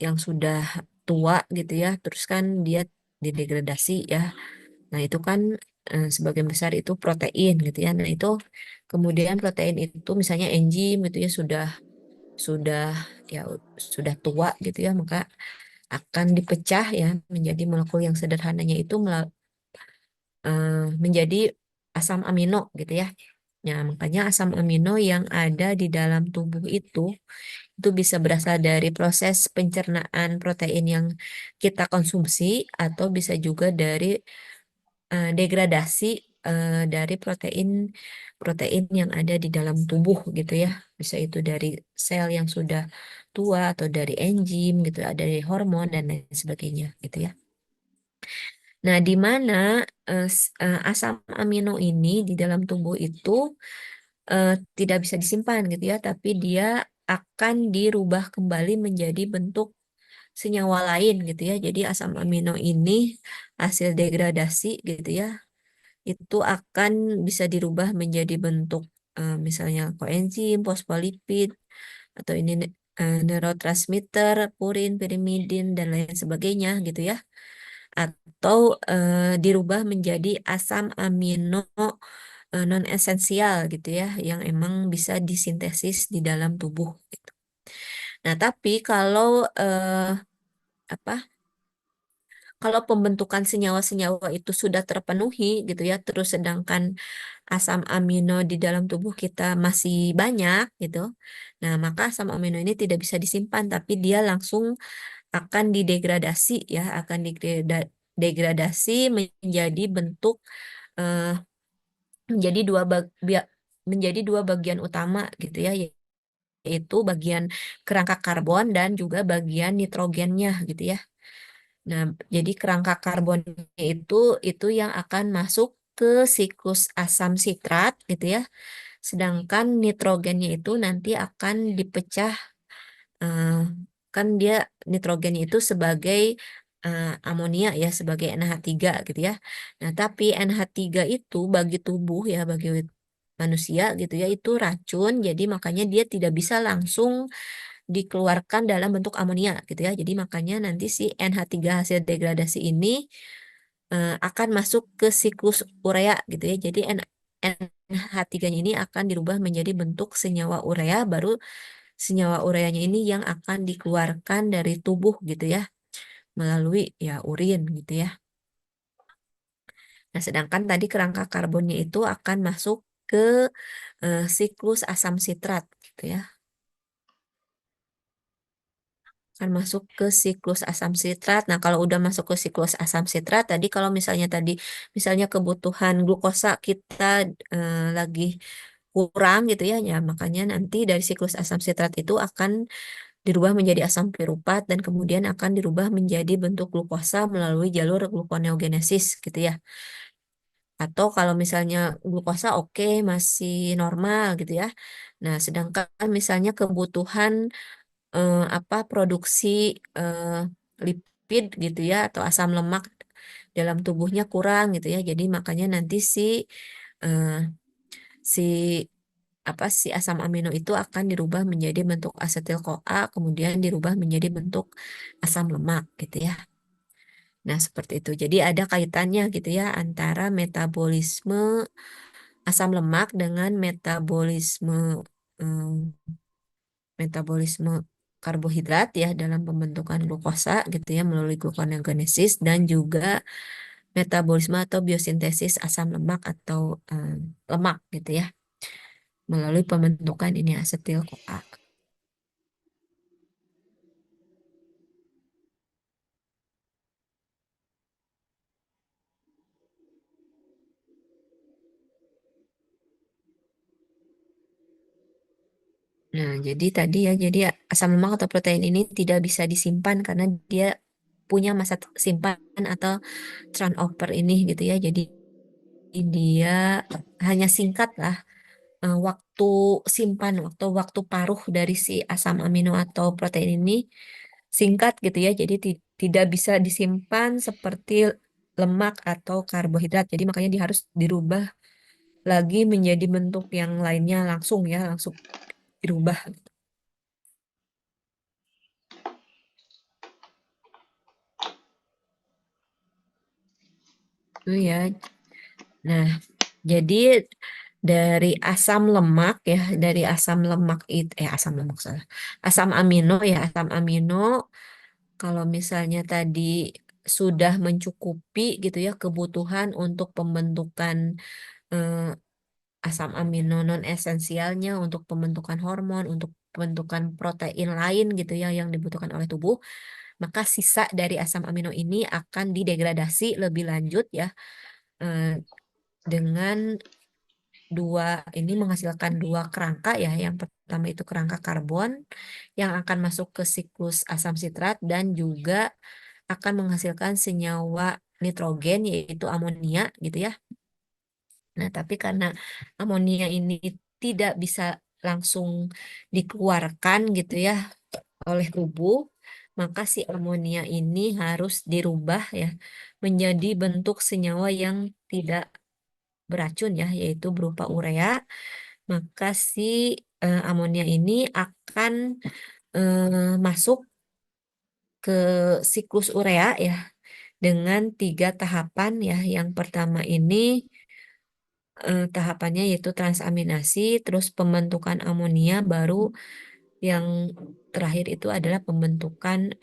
yang sudah tua gitu ya, terus kan dia didegradasi ya. Nah, itu kan sebagian besar itu protein gitu ya. Nah, itu kemudian protein itu misalnya enzim gitu ya sudah ya sudah tua gitu ya, maka akan dipecah ya menjadi molekul yang sederhananya itu menjadi asam amino gitu ya. Nah, makanya asam amino yang ada di dalam tubuh itu bisa berasal dari proses pencernaan protein yang kita konsumsi atau bisa juga dari degradasi dari protein protein yang ada di dalam tubuh gitu ya. Bisa itu dari sel yang sudah tua atau dari enzim gitu, ada dari hormon dan lain sebagainya gitu ya. Nah, di mana asam amino ini di dalam tubuh itu eh, tidak bisa disimpan gitu ya, tapi dia akan dirubah kembali menjadi bentuk senyawa lain gitu ya. Jadi asam amino ini hasil degradasi gitu ya, itu akan bisa dirubah menjadi bentuk misalnya koenzim, fosfolipid, atau ini neurotransmitter, purin, pirimidin, dan lain sebagainya gitu ya. Atau dirubah menjadi asam amino non esensial gitu ya, yang emang bisa disintesis di dalam tubuh gitu. Nah, tapi kalau apa? Kalau pembentukan senyawa-senyawa itu sudah terpenuhi gitu ya, terus sedangkan asam amino di dalam tubuh kita masih banyak gitu. Nah, maka asam amino ini tidak bisa disimpan, tapi dia langsung akan didegradasi ya, akan degradasi menjadi bentuk eh, menjadi menjadi dua bagian utama gitu ya, yaitu bagian kerangka karbon dan juga bagian nitrogennya gitu ya. Nah, jadi kerangka karbonnya itu yang akan masuk ke siklus asam sitrat gitu ya. Sedangkan nitrogennya itu nanti akan dipecah, eh, kan dia nitrogennya itu sebagai amonia ya, sebagai NH3 gitu ya. Nah, tapi NH3 itu bagi tubuh ya, bagi manusia gitu ya, itu racun. Jadi makanya dia tidak bisa langsung dikeluarkan dalam bentuk amonia gitu ya. Jadi makanya nanti si NH3 hasil degradasi ini akan masuk ke siklus urea gitu ya. Jadi NH3-nya ini akan dirubah menjadi bentuk senyawa urea, baru senyawa ureanya ini yang akan dikeluarkan dari tubuh gitu ya, melalui ya urin gitu ya. Nah, sedangkan tadi kerangka karbonnya itu akan masuk ke siklus asam sitrat gitu ya. Akan masuk ke siklus asam sitrat. Nah, kalau udah masuk ke siklus asam sitrat, tadi kalau misalnya kebutuhan glukosa kita lagi kurang gitu ya, ya makanya nanti dari siklus asam sitrat itu akan dirubah menjadi asam piruvat dan kemudian akan dirubah menjadi bentuk glukosa melalui jalur gluconeogenesis gitu ya. Atau kalau misalnya glukosa oke masih normal gitu ya. Nah, sedangkan misalnya kebutuhan produksi eh, lipid gitu ya atau asam lemak dalam tubuhnya kurang gitu ya. Jadi makanya nanti eh, si si asam amino itu akan dirubah menjadi bentuk asetil-CoA, kemudian dirubah menjadi bentuk asam lemak gitu ya. Nah, seperti itu. Jadi ada kaitannya gitu ya antara metabolisme asam lemak dengan metabolisme karbohidrat ya dalam pembentukan glukosa gitu ya melalui gluconeogenesis dan juga metabolisme atau biosintesis asam lemak atau lemak gitu ya melalui pembentukan ini asetil CoA. Nah, jadi tadi ya, jadi asam lemak atau protein ini tidak bisa disimpan karena dia punya masa simpan atau turnover ini gitu ya. Jadi dia hanya singkat lah waktu waktu paruh dari si asam amino atau protein ini singkat gitu ya. Jadi tidak bisa disimpan seperti lemak atau karbohidrat. Jadi makanya dia harus dirubah lagi menjadi bentuk yang lainnya langsung ya, langsung dirubah. Itu ya. Nah, jadi dari asam lemak ya, dari asam lemak itu asam lemak salah. Asam amino ya, asam amino kalau misalnya tadi sudah mencukupi gitu ya kebutuhan untuk pembentukan eh, asam amino non esensialnya untuk pembentukan hormon, untuk pembentukan protein lain gitu ya yang dibutuhkan oleh tubuh, maka sisa dari asam amino ini akan didegradasi lebih lanjut ya eh, dengan menghasilkan dua kerangka ya. Yang pertama itu kerangka karbon yang akan masuk ke siklus asam sitrat dan juga akan menghasilkan senyawa nitrogen yaitu amonia gitu ya. Nah, tapi karena amonia ini tidak bisa langsung dikeluarkan gitu ya oleh tubuh, maka si amonia ini harus dirubah ya menjadi bentuk senyawa yang tidak beracun ya, yaitu berupa urea. Maka si amonia ini akan masuk ke siklus urea ya dengan 3 tahapan ya. Yang pertama ini tahapannya yaitu transaminasi, terus pembentukan amonia, baru yang terakhir itu adalah pembentukan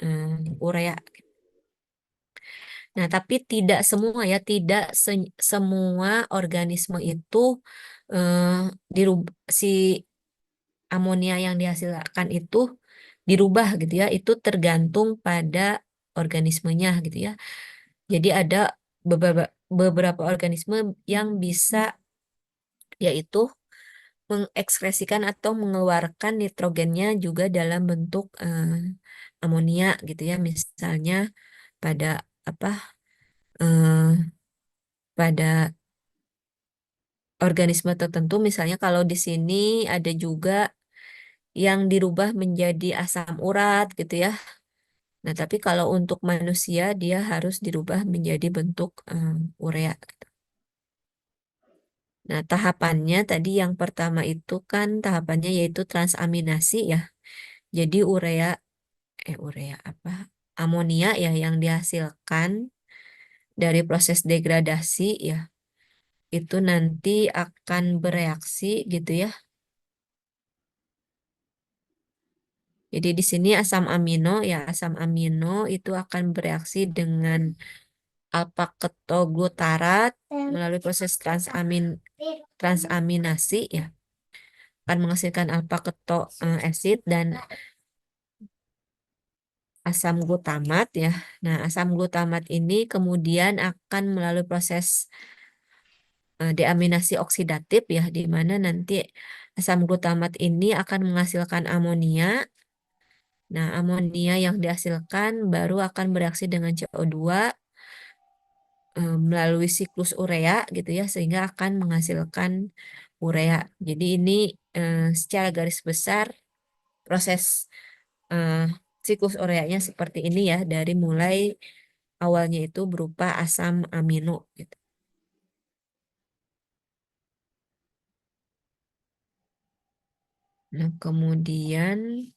urea. Nah, tapi tidak semua ya, tidak semua organisme itu si amonia yang dihasilkan itu dirubah gitu ya. Itu tergantung pada organismenya gitu ya. Jadi ada beberapa organisme yang bisa yaitu mengekspresikan atau mengeluarkan nitrogennya juga dalam bentuk amonia gitu ya. Misalnya pada apa eh, pada organisme tertentu, misalnya kalau di sini ada juga yang dirubah menjadi asam urat gitu ya. Nah, tapi kalau untuk manusia dia harus dirubah menjadi bentuk urea. Nah, tahapannya tadi yang pertama itu kan tahapannya yaitu transaminasi ya. Jadi urea apa? Amonia ya yang dihasilkan dari proses degradasi ya. Itu nanti akan bereaksi gitu ya. Jadi di sini asam amino ya, asam amino itu akan bereaksi dengan alfa ketoglutarat melalui proses transaminasi ya, akan menghasilkan alfa keto acid dan asam glutamat ya. Nah, asam glutamat ini kemudian akan melalui proses deaminasi oksidatif ya, di mana nanti asam glutamat ini akan menghasilkan amonia. Nah, amonia yang dihasilkan baru akan bereaksi dengan CO2 melalui siklus urea gitu ya, sehingga akan menghasilkan urea. Jadi ini secara garis besar proses eh, siklus ureanya seperti ini ya, dari mulai awalnya itu berupa asam amino gitu. Nah, kemudian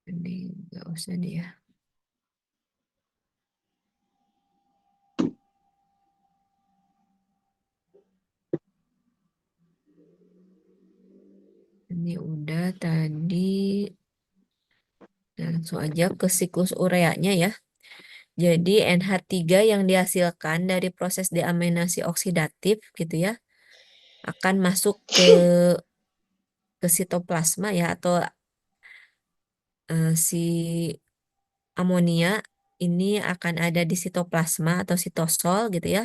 ini nggak usah nih ya. Ini udah tadi. Nah, langsung aja ke siklus ureanya ya. Jadi NH3 yang dihasilkan dari proses deaminasi oksidatif gitu ya akan masuk ke sitoplasma ya, atau si amonia ini akan ada di sitoplasma atau sitosol gitu ya.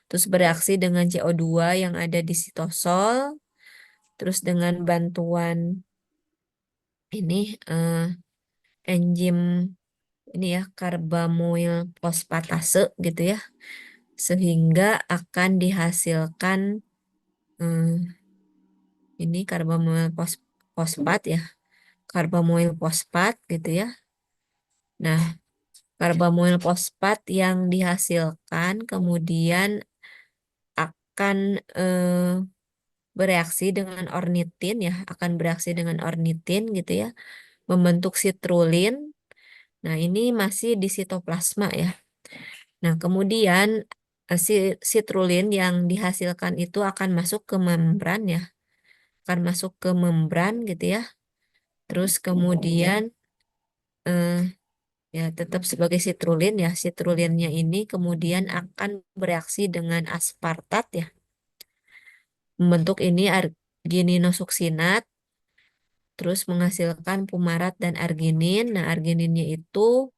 Terus bereaksi dengan CO2 yang ada di sitosol. Terus dengan bantuan ini enzim ini ya karbamoil fosfatase gitu ya. Sehingga akan dihasilkan eh, ini karbamoil fosfat ya. Karbamoil fosfat gitu ya. Nah, karbamoil fosfat yang dihasilkan kemudian akan bereaksi dengan ornitin ya, akan bereaksi dengan ornitin gitu ya, membentuk sitrulin. Nah, ini masih di sitoplasma ya. Nah, kemudian si sitrulin yang dihasilkan itu akan masuk ke membran ya, akan masuk ke membran gitu ya. Terus kemudian eh, ya tetap sebagai sitrulin ya, sitrulinnya ini kemudian akan bereaksi dengan aspartat ya, membentuk ini argininosuksinat, terus menghasilkan fumarat dan arginin. Nah, argininnya itu,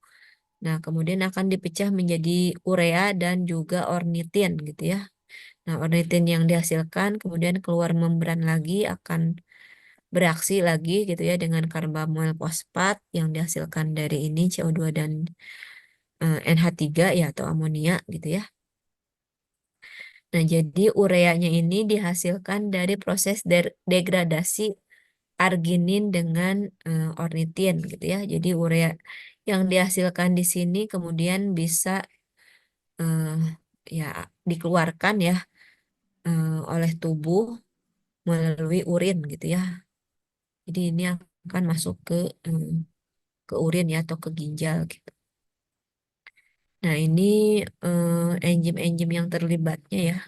nah kemudian akan dipecah menjadi urea dan juga ornitin gitu ya. Nah, ornitin yang dihasilkan kemudian keluar membran lagi akan bereaksi lagi gitu ya dengan karbamil fosfat yang dihasilkan dari ini CO2 dan NH3 ya atau amonia gitu ya. Nah, jadi ureanya ini dihasilkan dari proses degradasi arginin dengan ornitin gitu ya. Jadi urea yang dihasilkan di sini kemudian bisa eh, ya dikeluarkan ya oleh tubuh melalui urin gitu ya. Jadi ini akan masuk ke urin ya atau ke ginjal gitu. Nah, ini enzim-enzim yang terlibatnya ya.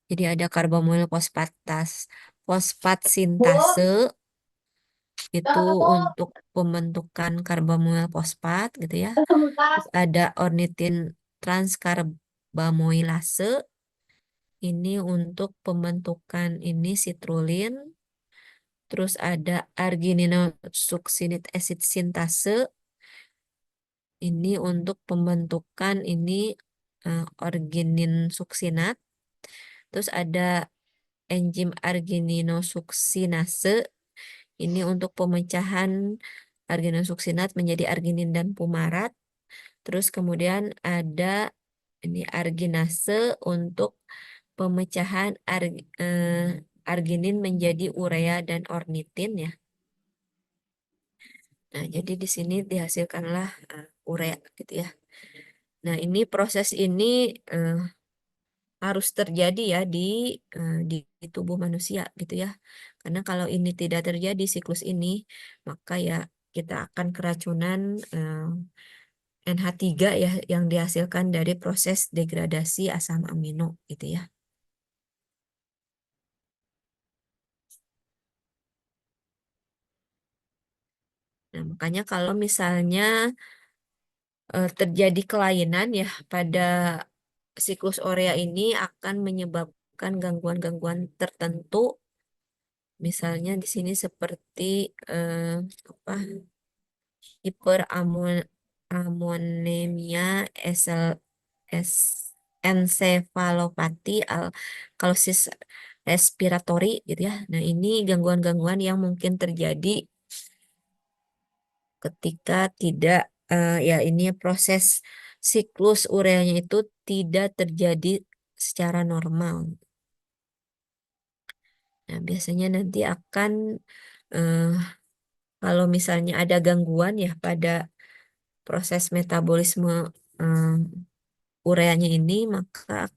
Jadi ada karbamil fosfat sintase itu untuk pembentukan karbamil fosfat gitu ya. Terus ada ornitin transkarbamoilase ini untuk pembentukan ini sitrulin. Terus ada argininosuccinate acid sintase ini untuk pembentukan ini arginin suksinat. Terus ada enzim argininosuksinase ini untuk pemecahan arginosuksinat menjadi arginin dan fumarat. Terus kemudian ada ini arginase untuk pemecahan arginin menjadi urea dan ornitin ya. Nah, jadi di sini dihasilkanlah urea gitu ya. Nah, ini proses ini eh, harus terjadi ya di tubuh manusia gitu ya. Karena kalau ini tidak terjadi siklus ini, maka ya kita akan keracunan NH3 ya yang dihasilkan dari proses degradasi asam amino gitu ya. Nah, makanya kalau misalnya terjadi kelainan ya pada siklus urea ini akan menyebabkan gangguan-gangguan tertentu. Misalnya di sini seperti apa hiperamonemia, es, ensefalopati, alkalosis respiratory gitu ya. Nah, ini gangguan-gangguan yang mungkin terjadi ketika tidak ya ini proses siklus ureanya itu tidak terjadi secara normal. Nah, biasanya nanti akan eh, kalau misalnya ada gangguan ya pada proses metabolisme eh, ureanya ini, maka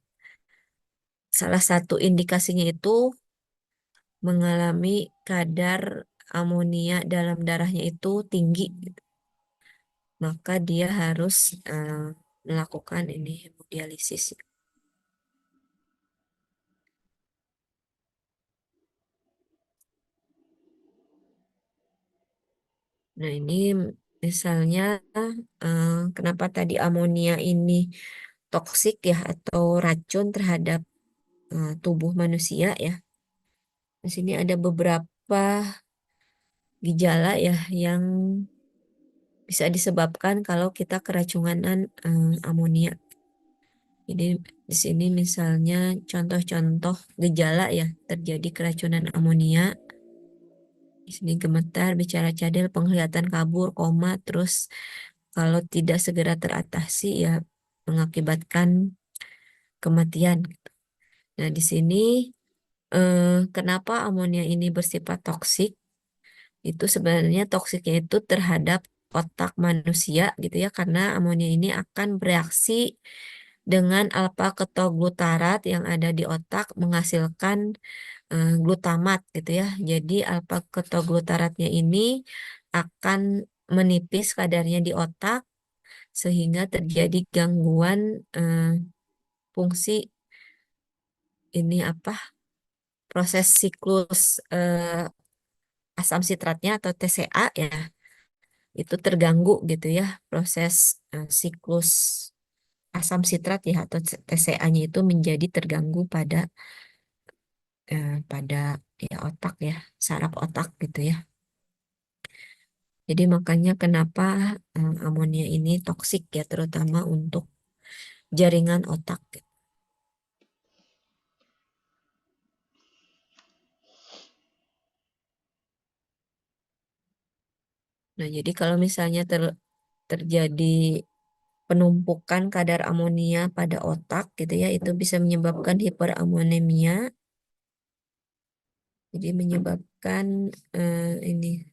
salah satu indikasinya itu mengalami kadar amonia dalam darahnya itu tinggi. Maka dia harus melakukan ini hemodialisis. Nah, ini misalnya kenapa tadi amonia ini toksik ya atau racun terhadap tubuh manusia ya. Di sini ada beberapa gejala ya yang bisa disebabkan kalau kita keracunan amonia. Jadi di sini misalnya contoh-contoh gejala ya terjadi keracunan amonia. Di sini gemetar, bicara cadel, penglihatan kabur, koma, terus kalau tidak segera teratasi ya mengakibatkan kematian. Nah, di sini kenapa amonia ini bersifat toksik? Itu sebenarnya toksiknya itu terhadap otak manusia gitu ya, karena amonia ini akan bereaksi dengan alfa ketoglutarat yang ada di otak menghasilkan glutamat gitu ya. Jadi alfa ketoglutaratnya ini akan menipis kadarnya di otak sehingga terjadi gangguan fungsi ini apa proses siklus asam sitratnya atau TCA ya itu terganggu gitu ya proses siklus asam sitrat ya atau TCA-nya itu menjadi terganggu pada ya otak ya saraf otak gitu ya. Jadi makanya kenapa amonia ini toksik ya terutama untuk jaringan otak. Nah, jadi kalau misalnya terjadi penumpukan kadar amonia pada otak gitu ya, itu bisa menyebabkan hiperamonemia. Jadi menyebabkan ini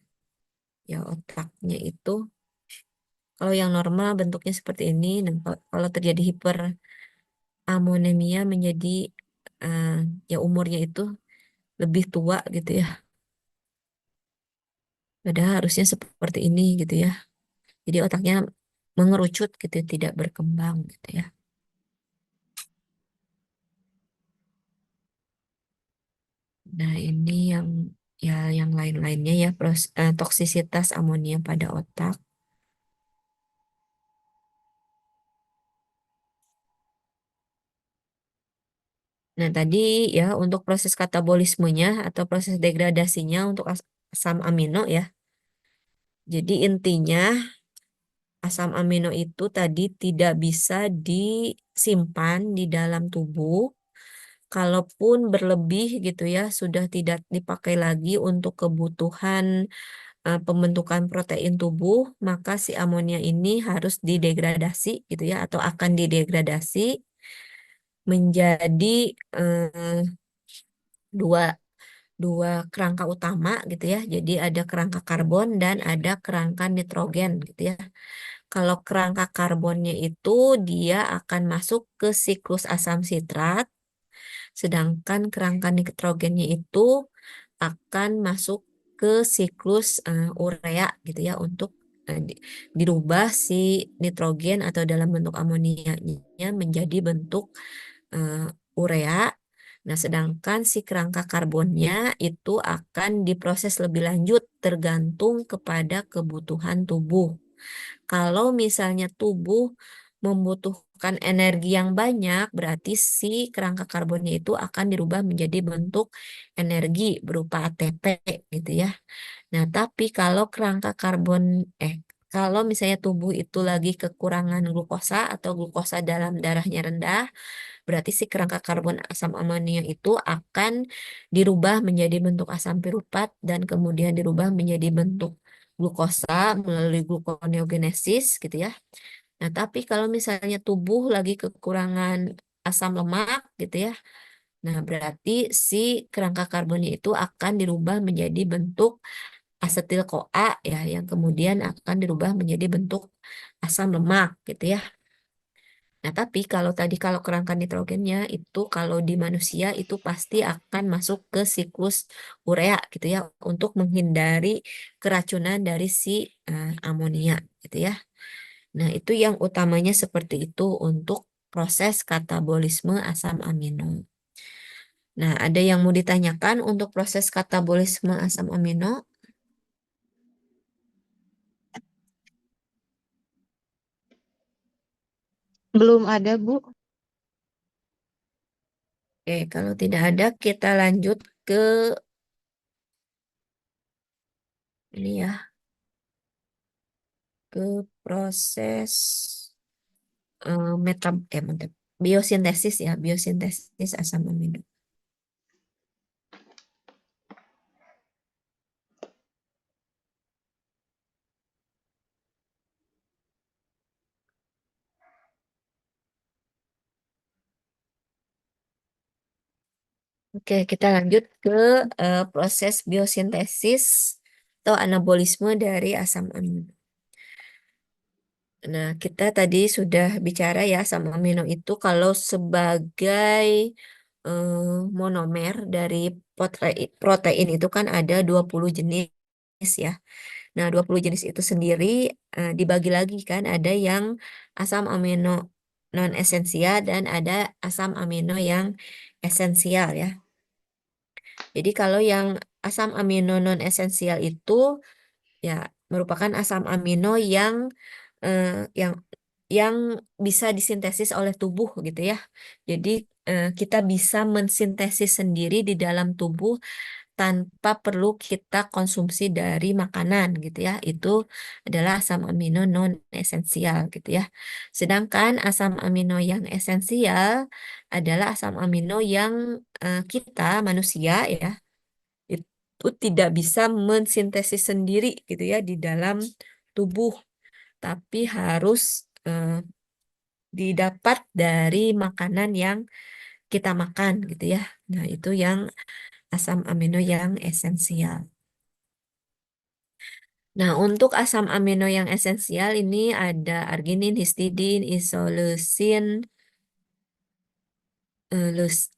ya otaknya itu kalau yang normal bentuknya seperti ini, dan kalau terjadi hiperamonemia menjadi eh, ya umurnya itu lebih tua gitu ya. Padahal harusnya seperti ini gitu ya. Jadi otaknya mengerucut gitu, tidak berkembang gitu ya. Nah, ini yang lain-lainnya ya, toksisitas amonia pada otak. Nah, tadi ya untuk proses katabolismenya atau proses degradasinya untuk asam amino ya. Jadi intinya asam amino itu tadi tidak bisa disimpan di dalam tubuh. Kalaupun berlebih gitu ya, sudah tidak dipakai lagi untuk kebutuhan pembentukan protein tubuh, maka si amonia ini harus didegradasi gitu ya, atau akan didegradasi menjadi eh, dua dua kerangka utama gitu ya. Jadi ada kerangka karbon dan ada kerangka nitrogen gitu ya. Kalau kerangka karbonnya itu dia akan masuk ke siklus asam sitrat, sedangkan kerangka nitrogennya itu akan masuk ke siklus urea gitu ya untuk dirubah si nitrogen atau dalam bentuk amonianya menjadi bentuk eh, urea. Nah, sedangkan si kerangka karbonnya itu akan diproses lebih lanjut tergantung kepada kebutuhan tubuh. Kalau misalnya tubuh membutuhkan energi yang banyak, berarti si kerangka karbonnya itu akan dirubah menjadi bentuk energi berupa ATP gitu ya. Nah, tapi kalau kerangka karbon kalau misalnya tubuh itu lagi kekurangan glukosa atau glukosa dalam darahnya rendah, berarti si kerangka karbon asam amonia itu akan dirubah menjadi bentuk asam piruvat dan kemudian dirubah menjadi bentuk glukosa melalui gluconeogenesis gitu ya. Nah, tapi kalau misalnya tubuh lagi kekurangan asam lemak gitu ya, nah berarti si kerangka karbonnya itu akan dirubah menjadi bentuk asetil CoA ya, yang kemudian akan dirubah menjadi bentuk asam lemak gitu ya. Nah, tapi kalau kerangka nitrogennya itu kalau di manusia itu pasti akan masuk ke siklus urea gitu ya untuk menghindari keracunan dari si amonia gitu ya. Nah, itu yang utamanya seperti itu untuk proses katabolisme asam amino. Nah, ada yang mau ditanyakan untuk proses katabolisme asam amino? Belum ada, Bu. Oke, kalau tidak ada kita lanjut ke ini ya, ke proses biosintesis ya, biosintesis asam amino. Oke, kita lanjut ke proses biosintesis atau anabolisme dari asam amino. Nah, kita tadi sudah bicara ya asam amino itu kalau sebagai eh, monomer dari protein itu kan ada 20 jenis ya. Nah, 20 jenis itu sendiri dibagi lagi kan, ada yang asam amino non esensial dan ada asam amino yang esensial ya. Jadi kalau yang asam amino non esensial itu ya merupakan asam amino eh, yang yang bisa disintesis oleh tubuh gitu ya. Jadi kita bisa mensintesis sendiri di dalam tubuh tanpa perlu kita konsumsi dari makanan gitu ya. Itu adalah asam amino non esensial gitu ya. Sedangkan asam amino yang esensial adalah asam amino yang kita manusia ya itu tidak bisa mensintesis sendiri gitu ya di dalam tubuh, tapi harus eh, didapat dari makanan yang kita makan gitu ya. Nah, itu yang asam amino yang esensial. Nah, untuk asam amino yang esensial ini ada arginin, histidin, isoleusin,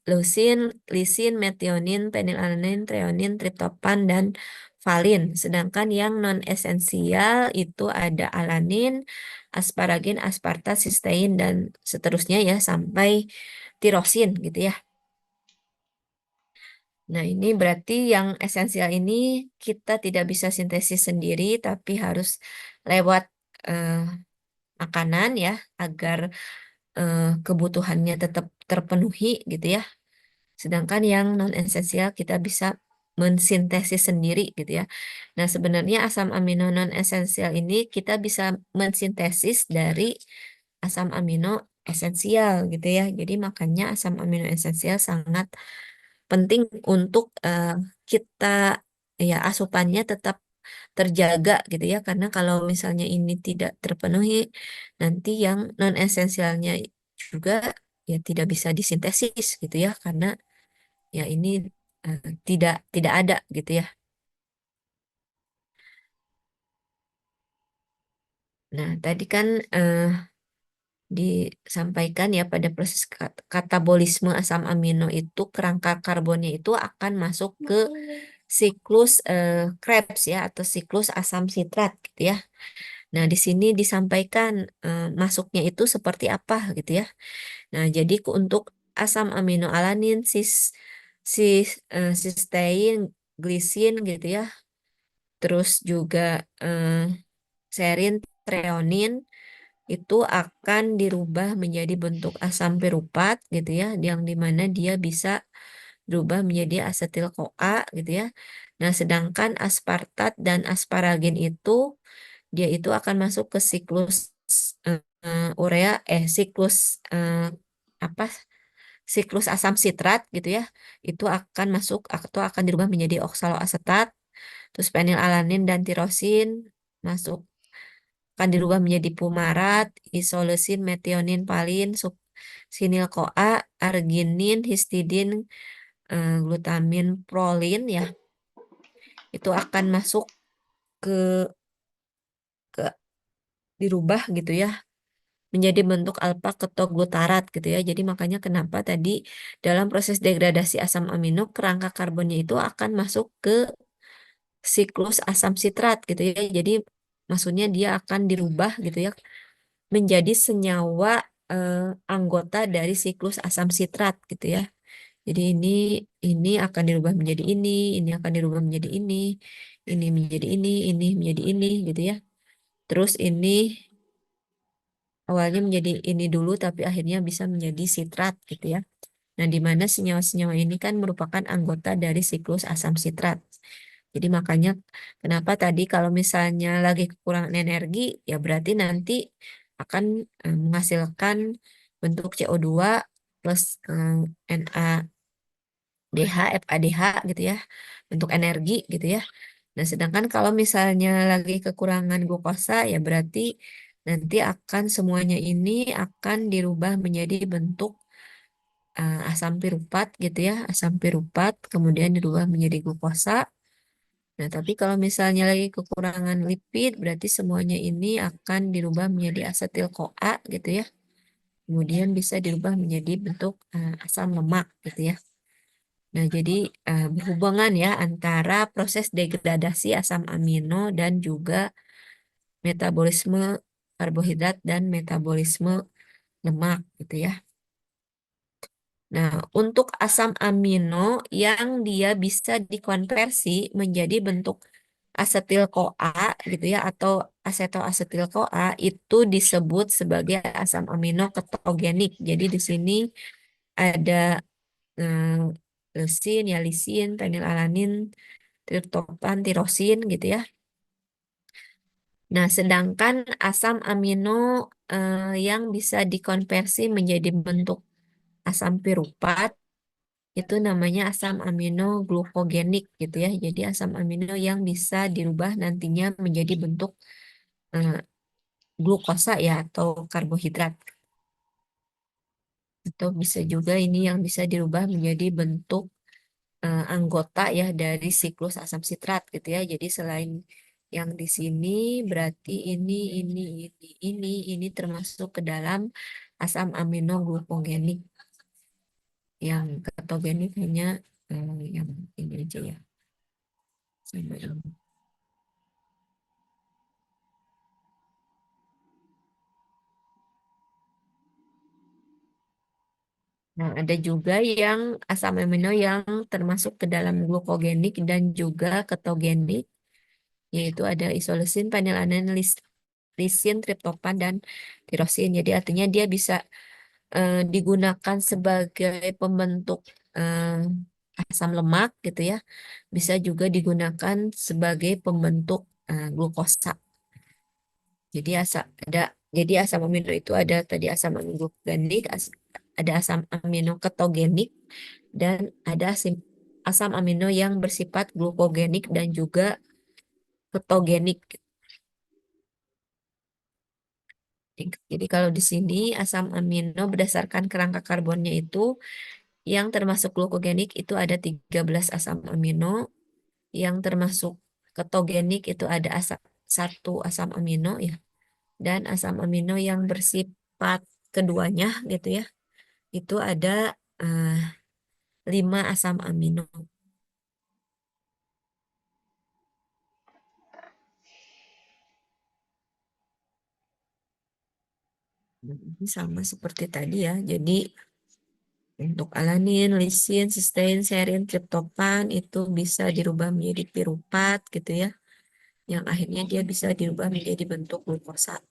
leusin, lisin, metionin, penilalanin, treonin, triptopan, dan valin. Sedangkan yang non-esensial itu ada alanin, asparagin, aspartat, sistein, dan seterusnya ya sampai tirosin gitu ya. Nah, ini berarti yang esensial ini kita tidak bisa sintesis sendiri, tapi harus lewat eh, makanan ya, agar kebutuhannya tetap terpenuhi gitu ya. Sedangkan yang non-esensial kita bisa mensintesis sendiri gitu ya. Nah, sebenarnya asam amino non-esensial ini kita bisa mensintesis dari asam amino esensial gitu ya. Jadi makanya asam amino esensial sangat penting untuk kita ya asupannya tetap terjaga gitu ya. Karena kalau misalnya ini tidak terpenuhi, nanti yang non-esensialnya juga ya tidak bisa disintesis gitu ya. Karena ya ini tidak tidak ada gitu ya. Nah, tadi kan eh, disampaikan ya pada proses katabolisme asam amino itu kerangka karbonnya itu akan masuk ke siklus Krebs ya atau siklus asam sitrat gitu ya. Nah, di sini disampaikan masuknya itu seperti apa gitu ya. Nah, jadi untuk asam amino alanin, sistein, glisin gitu ya. Terus juga eh, serin, treonin itu akan dirubah menjadi bentuk asam piruvat gitu ya, yang dimana dia bisa berubah menjadi asetil CoA gitu ya. Nah, sedangkan aspartat dan asparagen itu dia itu akan masuk ke siklus urea siklus apa siklus asam sitrat gitu ya. Itu akan masuk atau akan dirubah menjadi oksaloasetat, terus penilalanin dan tirosin masuk akan dirubah menjadi fumarat, isoleusin, metionin, valin, suksinil CoA, arginin, histidin, glutamin, prolin ya. Itu akan masuk ke ke dirubah gitu ya menjadi bentuk alfa ketoglutarat gitu ya. Jadi makanya kenapa tadi dalam proses degradasi asam amino kerangka karbonnya itu akan masuk ke siklus asam sitrat gitu ya. Jadi maksudnya dia akan dirubah gitu ya menjadi senyawa eh, anggota dari siklus asam sitrat gitu ya. Jadi ini akan dirubah menjadi ini akan dirubah menjadi ini menjadi ini menjadi ini gitu ya. Terus ini awalnya menjadi ini dulu tapi akhirnya bisa menjadi sitrat gitu ya. Nah, di mana senyawa-senyawa ini kan merupakan anggota dari siklus asam sitrat. Jadi makanya kenapa tadi kalau misalnya lagi kekurangan energi, ya berarti nanti akan menghasilkan bentuk CO2 plus NADH, FADH gitu ya, bentuk energi gitu ya. Nah, sedangkan kalau misalnya lagi kekurangan glukosa, ya berarti nanti akan semuanya ini akan dirubah menjadi bentuk asam piruvat gitu ya, asam piruvat kemudian dirubah menjadi glukosa. Nah, tapi kalau misalnya lagi kekurangan lipid, berarti semuanya ini akan dirubah menjadi asetil CoA gitu ya. Kemudian bisa dirubah menjadi bentuk asam lemak gitu ya. Nah, jadi berhubungan ya antara proses degradasi asam amino dan juga metabolisme karbohidrat dan metabolisme lemak gitu ya. Nah, untuk asam amino yang dia bisa dikonversi menjadi bentuk asetil CoA gitu ya atau asetoasetil CoA itu disebut sebagai asam amino ketogenik. Jadi di sini ada leusin, ya lisin, fenilalanin, triptofan, tirosin gitu ya. Nah, sedangkan asam amino yang bisa dikonversi menjadi bentuk asam piruvat itu namanya asam amino glukogenik gitu ya. Jadi asam amino yang bisa dirubah nantinya menjadi bentuk eh, glukosa ya atau karbohidrat. Atau bisa juga ini yang bisa dirubah menjadi bentuk anggota ya dari siklus asam sitrat gitu ya. Jadi selain yang di sini berarti ini termasuk ke dalam asam amino glukogenik. Yang ketogenik hanya yang ini aja ya. Sama ini. Nah, ada juga yang asam amino yang termasuk ke dalam glukogenik dan juga ketogenik, yaitu ada isoleusin, fenilalanin, lisin, triptofan, dan tirosin. Jadi artinya dia bisa digunakan sebagai pembentuk asam lemak gitu ya. Bisa juga digunakan sebagai pembentuk glukosa. Jadi jadi asam amino itu ada tadi asam amino glukogenik, ada asam amino ketogenik, dan ada asam amino yang bersifat glukogenik dan juga ketogenik. Jadi kalau di sini asam amino berdasarkan kerangka karbonnya itu yang termasuk glukogenik itu ada 13 asam amino, yang termasuk ketogenik itu ada satu asam amino ya, dan asam amino yang bersifat keduanya gitu ya, itu ada eh, 5 asam amino. Ini sama seperti tadi ya. Jadi untuk alanin, lisin, sistein, serin, triptofan itu bisa dirubah menjadi piruvat gitu ya. Yang akhirnya dia bisa dirubah menjadi bentuk glukosa.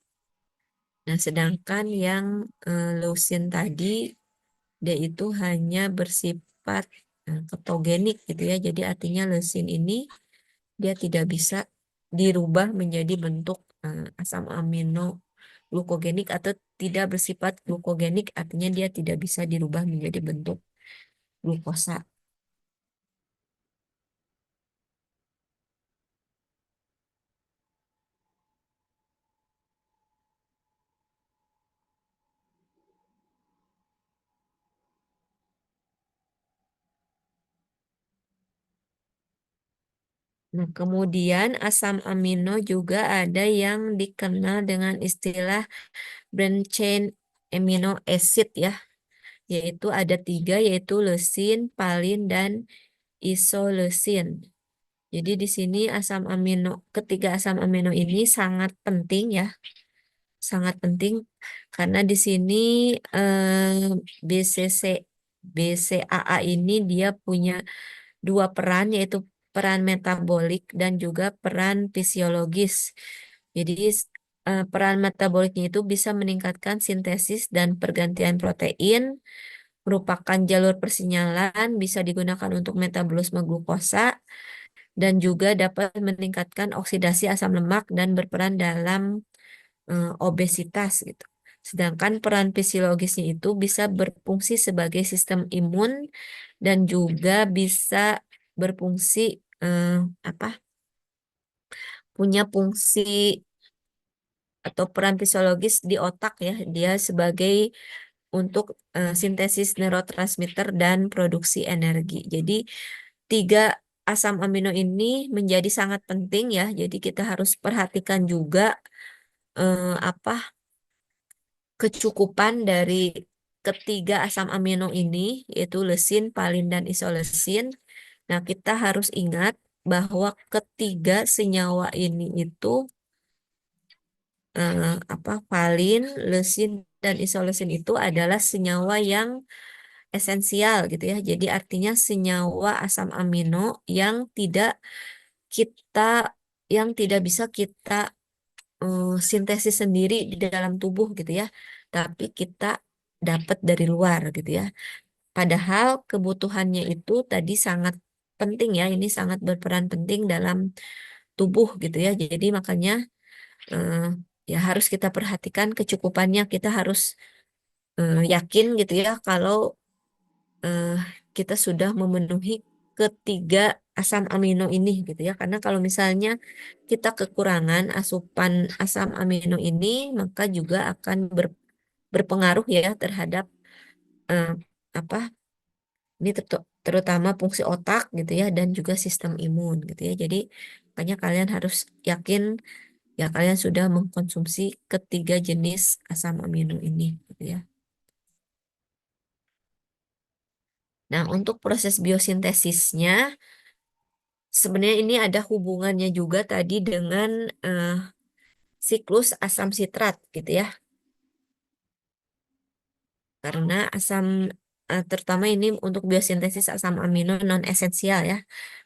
Nah, sedangkan yang leusin tadi dia itu hanya bersifat ketogenik gitu ya. Jadi artinya leusin ini dia tidak bisa dirubah menjadi bentuk asam amino glukogenik atau tidak bersifat glukogenik, artinya dia tidak bisa dirubah menjadi bentuk glukosa. Nah, kemudian asam amino juga ada yang dikenal dengan istilah branched chain amino acid ya, yaitu ada 3, yaitu leusin, valin, dan isoleusin. Jadi di sini ketiga asam amino ini sangat penting ya, sangat penting karena di sini eh, BCC BCAA ini dia punya 2 peran, yaitu peran metabolik dan juga peran fisiologis. Jadi peran metaboliknya itu bisa meningkatkan sintesis dan pergantian protein, merupakan jalur persinyalan, bisa digunakan untuk metabolisme glukosa, dan juga dapat meningkatkan oksidasi asam lemak dan berperan dalam obesitas gitu. Sedangkan peran fisiologisnya itu bisa berfungsi sebagai sistem imun dan juga bisa berfungsi eh, apa? Punya fungsi atau peran fisiologis di otak ya. Dia sebagai untuk sintesis neurotransmitter dan produksi energi. Jadi 3 asam amino ini menjadi sangat penting ya. Jadi kita harus perhatikan juga apa kecukupan dari ketiga asam amino ini, yaitu leusin, valin, dan isoleusin. Nah, kita harus ingat bahwa ketiga senyawa ini itu valin, leusin, dan isoleusin itu adalah senyawa yang esensial gitu ya. Jadi artinya senyawa asam amino yang kita tidak bisa kita sintesis sendiri di dalam tubuh gitu ya. Tapi kita dapat dari luar gitu ya. Padahal kebutuhannya itu tadi sangat penting ya. Ini sangat berperan penting dalam tubuh gitu ya. Jadi makanya eh, ya harus kita perhatikan kecukupannya. Kita harus yakin gitu ya kalau eh, kita sudah memenuhi ketiga asam amino ini gitu ya. Karena kalau misalnya kita kekurangan asupan asam amino ini, maka juga akan berpengaruh ya terhadap eh, apa ini terutama fungsi otak gitu ya dan juga sistem imun gitu ya. Jadi makanya kalian harus yakin ya kalian sudah mengkonsumsi ketiga jenis asam amino ini gitu ya. Nah, untuk proses biosintesisnya sebenarnya ini ada hubungannya juga tadi dengan siklus asam sitrat gitu ya. Karena terutama ini untuk biosintesis asam amino non esensial ya.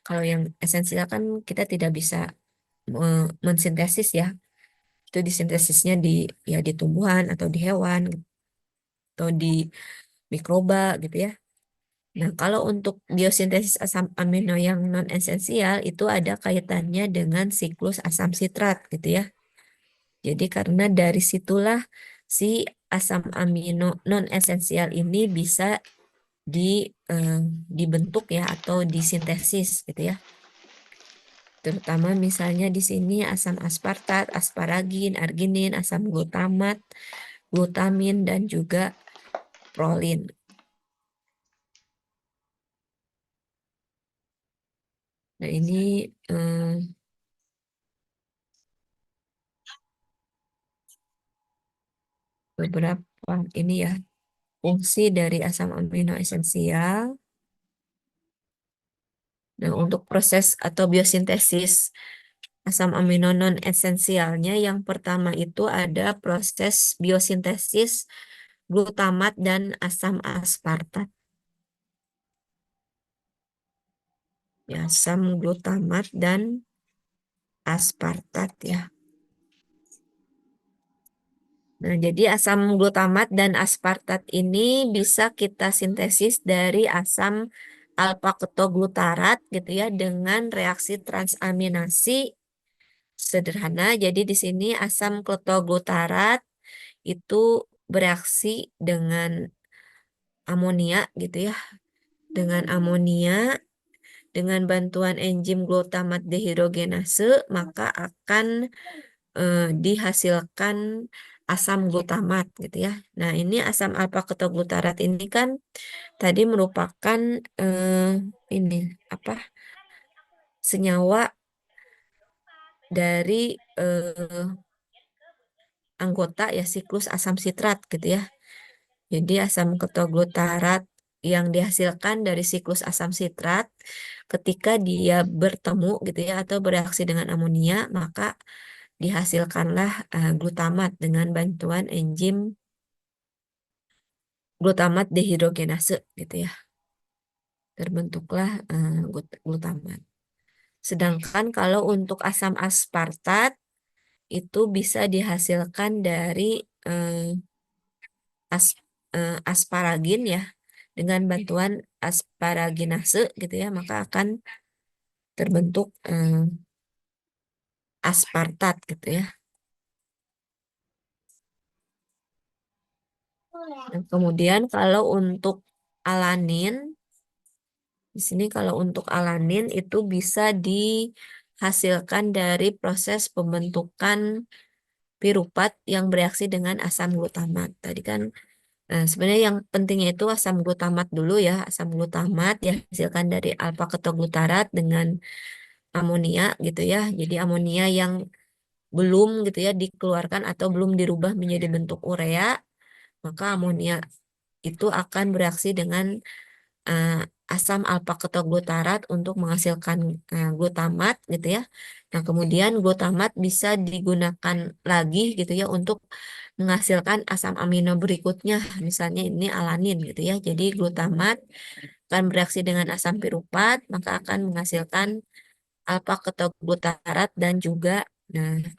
Kalau yang esensial kan kita tidak bisa mensintesis ya. Itu disintesisnya di tumbuhan atau di hewan gitu, atau di mikroba gitu ya. Nah, kalau untuk biosintesis asam amino yang non esensial itu ada kaitannya dengan siklus asam sitrat gitu ya. Jadi karena dari situlah si asam amino non esensial ini bisa di eh, dibentuk ya atau disintesis gitu ya. Terutama misalnya di sini asam aspartat, asparagin, arginin, asam glutamat, glutamin dan juga prolin. Nah, ini beberapa ini ya fungsi dari asam amino esensial. Nah, untuk proses atau biosintesis asam amino non esensialnya yang pertama itu ada proses biosintesis glutamat dan asam aspartat. Ya, asam glutamat dan aspartat ya. Nah, jadi asam glutamat dan aspartat ini bisa kita sintesis dari asam alfa ketoglutarat gitu ya dengan reaksi transaminasi sederhana. Jadi di sini asam ketoglutarat itu bereaksi dengan amonia gitu ya. Dengan amonia dengan bantuan enzim glutamat dehidrogenase maka akan dihasilkan asam glutamat gitu ya. Nah, ini asam alfa ketoglutarat ini kan tadi merupakan ini apa? Senyawa dari anggota ya siklus asam sitrat gitu ya. Jadi asam ketoglutarat yang dihasilkan dari siklus asam sitrat ketika dia bertemu gitu ya atau bereaksi dengan amonia maka dihasilkanlah glutamat dengan bantuan enzim glutamat dehidrogenase gitu ya. Terbentuklah glutamat. Sedangkan kalau untuk asam aspartat itu bisa dihasilkan dari eh, as, asparagin ya. Dengan bantuan asparaginase gitu ya, maka akan terbentuk aspartat gitu ya. Dan kemudian kalau untuk alanin di sini kalau untuk alanin itu bisa dihasilkan dari proses pembentukan piruvat yang bereaksi dengan asam glutamat. Tadi kan sebenarnya yang pentingnya itu asam glutamat dulu ya. Asam glutamat dihasilkan dari alfa ketoglutarat dengan amonia gitu ya. Jadi amonia yang belum gitu ya dikeluarkan atau belum dirubah menjadi bentuk urea, maka amonia itu akan bereaksi dengan eh, asam alfa ketoglutarat untuk menghasilkan glutamat gitu ya. Nah, kemudian glutamat bisa digunakan lagi gitu ya untuk menghasilkan asam amino berikutnya. Misalnya ini alanin gitu ya. Jadi glutamat akan bereaksi dengan asam piruvat, maka akan menghasilkan alfa ketoglutarat dan juga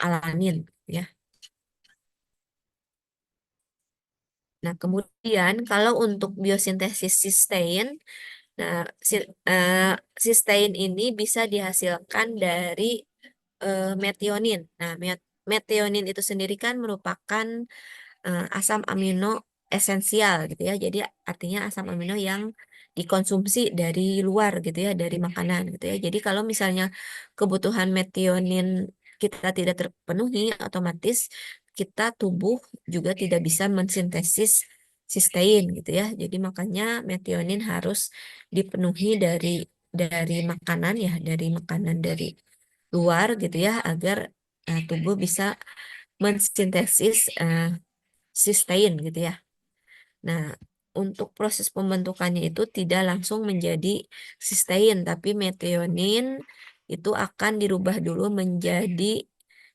alanin ya. Nah, kemudian kalau untuk biosintesis sistein, nah, sistein ini bisa dihasilkan dari metionin. Nah, metionin itu sendiri kan merupakan asam amino esensial gitu ya. Jadi artinya asam amino yang dikonsumsi dari luar gitu ya, dari makanan gitu ya. Jadi kalau misalnya kebutuhan metionin kita tidak terpenuhi, otomatis kita tubuh juga tidak bisa mensintesis sistein gitu ya. Jadi makanya metionin harus dipenuhi dari makanan ya, dari makanan dari luar gitu ya, agar tubuh bisa mensintesis sistein gitu ya. Nah, untuk proses pembentukannya itu tidak langsung menjadi sistein, tapi metionin itu akan dirubah dulu menjadi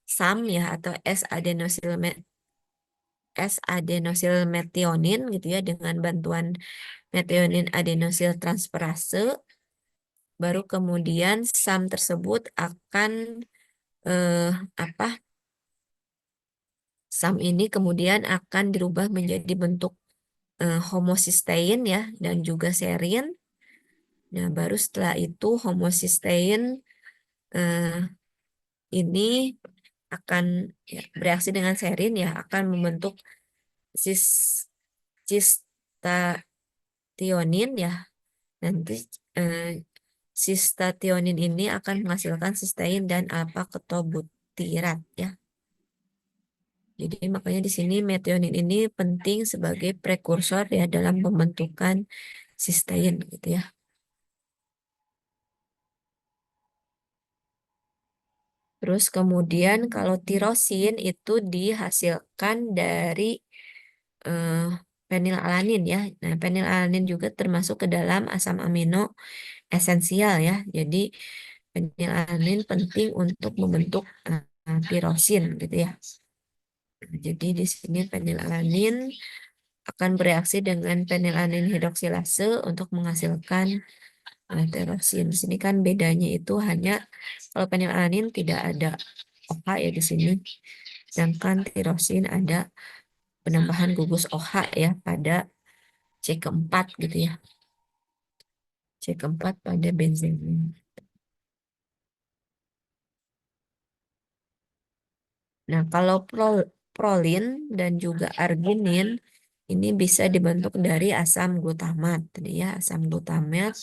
SAM ya, atau S-adenosilmetionin gitu ya, dengan bantuan metionin adenosil transferase. Baru kemudian SAM tersebut akan eh, apa? SAM ini kemudian akan dirubah menjadi bentuk homosistein ya, dan juga serin. Nah, baru setelah itu homosistein eh, ini akan ya, bereaksi dengan serin ya, akan membentuk cis cistationin ya. Nanti eh, cistationin ini akan menghasilkan sistein dan alpha ketobutirat ya. Jadi makanya di sini metionin ini penting sebagai prekursor ya dalam pembentukan sistein gitu ya. Terus kemudian kalau tirosin itu dihasilkan dari eh, fenilalanin ya. Nah, fenilalanin juga termasuk ke dalam asam amino esensial ya. Jadi fenilalanin penting untuk membentuk tirosin gitu ya. Nah, jadi di sini fenilalanin akan bereaksi dengan fenilalanin hidroksilase untuk menghasilkan tirosin. Di sini kan bedanya itu hanya kalau fenilalanin tidak ada OH ya di sini. Sedangkan tirosin ada penambahan gugus OH ya pada C keempat gitu ya. C keempat pada benzen. Nah, kalau prolin dan juga arginin ini bisa dibentuk dari asam glutamat. Tadi ya, asam glutamat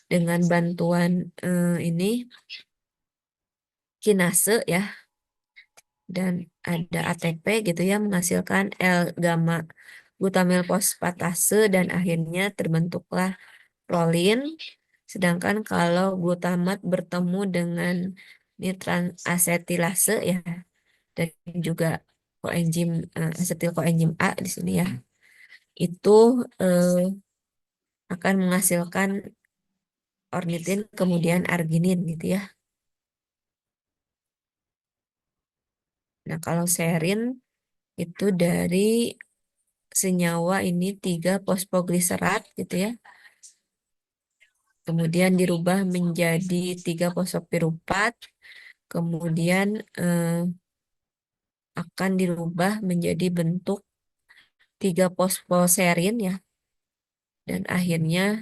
dengan bantuan ini kinase ya, dan ada ATP gitu ya, menghasilkan L-gamma glutamil fosfatase dan akhirnya terbentuklah prolin. Sedangkan kalau glutamat bertemu dengan nitran asetilase ya, dan juga koenzim asetil koenzim A di sini ya, itu akan menghasilkan ornitin kemudian arginin gitu ya. Nah, kalau serin itu dari senyawa ini 3 fosfogliserat gitu ya. Kemudian dirubah menjadi 3 fosfopiruvat. Kemudian akan dirubah menjadi bentuk 3 fosfoserin ya. Dan akhirnya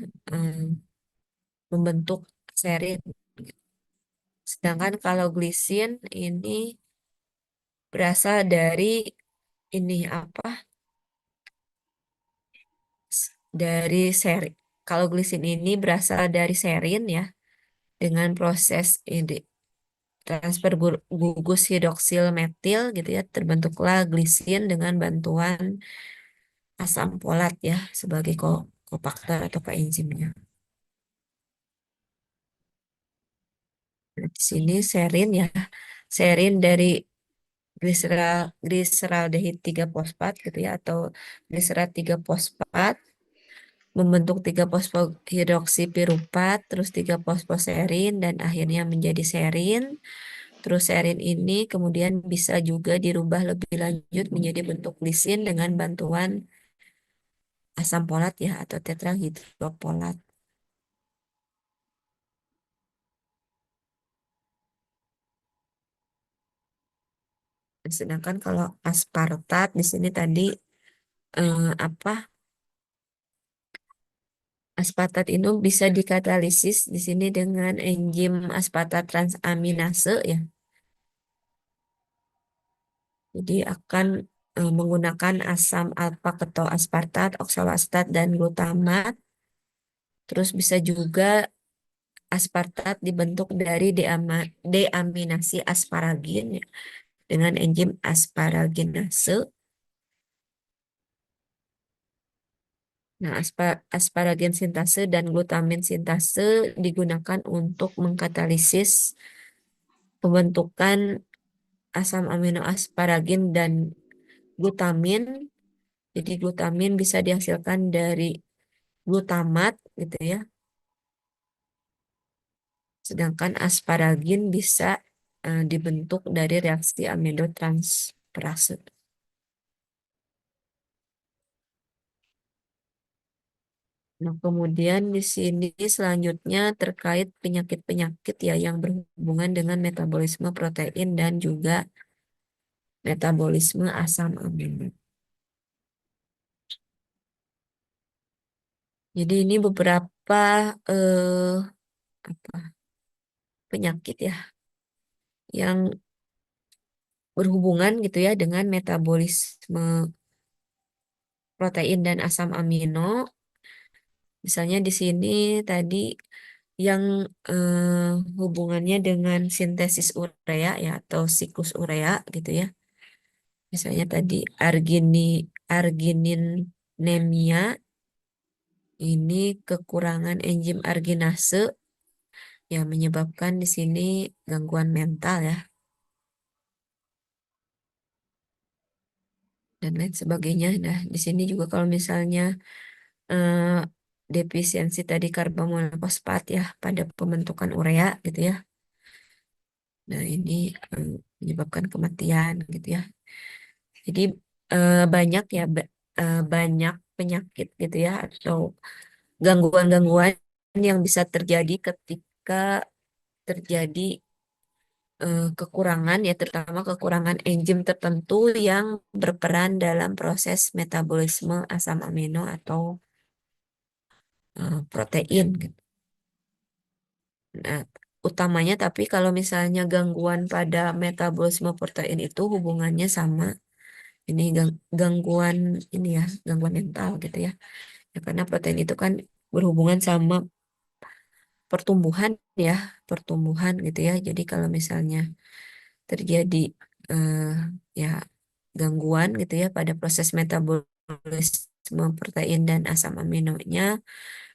membentuk serin. Sedangkan kalau glisin ini berasal dari ini apa? Dari seri. Kalau glisin ini berasal dari serin ya, dengan proses ini transfer gugus hidroksil metil gitu ya, terbentuklah glisin dengan bantuan asam folat ya sebagai kofaktor atau koenzimnya. Nah, di sini serin ya, serin dari gliseraldehid 3 fosfat gitu ya, atau gliserat 3 fosfat membentuk 3 fosfohidroksipiruvat, terus 3 fosfoserin dan akhirnya menjadi serin. Terus serin ini kemudian bisa juga dirubah lebih lanjut menjadi bentuk glisin dengan bantuan asam folat ya, atau tetrahidrofolat. Sedangkan kalau aspartat di sini tadi apa? Aspartat itu bisa dikatalisis di sini dengan enzim aspartat transaminase ya. Jadi akan menggunakan asam alfa ketoaspartat, oksaloasetat dan glutamat. Terus bisa juga aspartat dibentuk dari deaminasi asparagin ya, dengan enzim asparaginase. Nah, asparagen sintase dan glutamin sintase digunakan untuk mengkatalisis pembentukan asam amino asparagin dan glutamin. Jadi glutamin bisa dihasilkan dari glutamat gitu ya. Sedangkan asparagin bisa dibentuk dari reaksi amidotransferase. Nah, kemudian di sini selanjutnya terkait penyakit-penyakit ya yang berhubungan dengan metabolisme protein dan juga metabolisme asam amino. Jadi ini beberapa eh, apa, penyakit ya yang berhubungan gitu ya dengan metabolisme protein dan asam amino. Misalnya di sini tadi yang hubungannya dengan sintesis urea ya atau siklus urea gitu ya. Misalnya tadi argininemia ini kekurangan enzim arginase yang menyebabkan di sini gangguan mental ya dan lain sebagainya. Nah, di sini juga kalau misalnya eh, defisiensi tadi karbonmonofosfat ya pada pembentukan urea gitu ya. Nah, ini menyebabkan kematian gitu ya. Jadi banyak ya banyak penyakit gitu ya atau gangguan-gangguan yang bisa terjadi ketika terjadi kekurangan ya terutama kekurangan enzim tertentu yang berperan dalam proses metabolisme asam amino atau protein gitu. Nah, utamanya tapi kalau misalnya gangguan pada metabolisme protein itu hubungannya sama ini gangguan ini ya, gangguan mental gitu ya. Ya karena protein itu kan berhubungan sama pertumbuhan ya, pertumbuhan gitu ya. Jadi kalau misalnya terjadi eh, ya gangguan gitu ya pada proses metabolisme protein dan asam aminonya,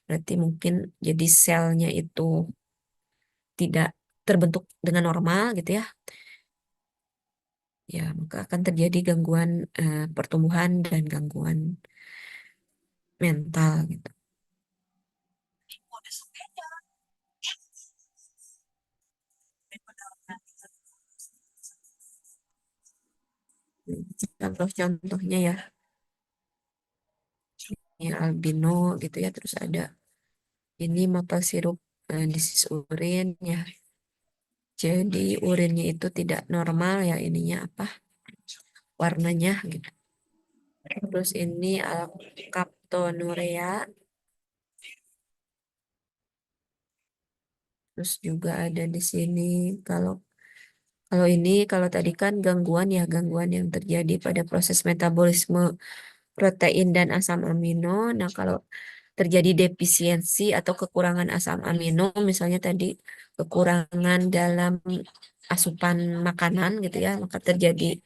berarti mungkin jadi selnya itu tidak terbentuk dengan normal gitu ya. Ya, maka akan terjadi gangguan pertumbuhan dan gangguan mental gitu. Contoh-contohnya ya, ya albino gitu ya, terus ada ini maple sirup disease urin ya. Jadi urinnya itu tidak normal ya ininya apa warnanya gitu. Terus ini alkaptonuria, terus juga ada di sini kalau kalau ini kalau tadi kan gangguan ya gangguan yang terjadi pada proses metabolisme protein dan asam amino. Nah, kalau terjadi defisiensi atau kekurangan asam amino, misalnya tadi kekurangan dalam asupan makanan gitu ya, maka terjadi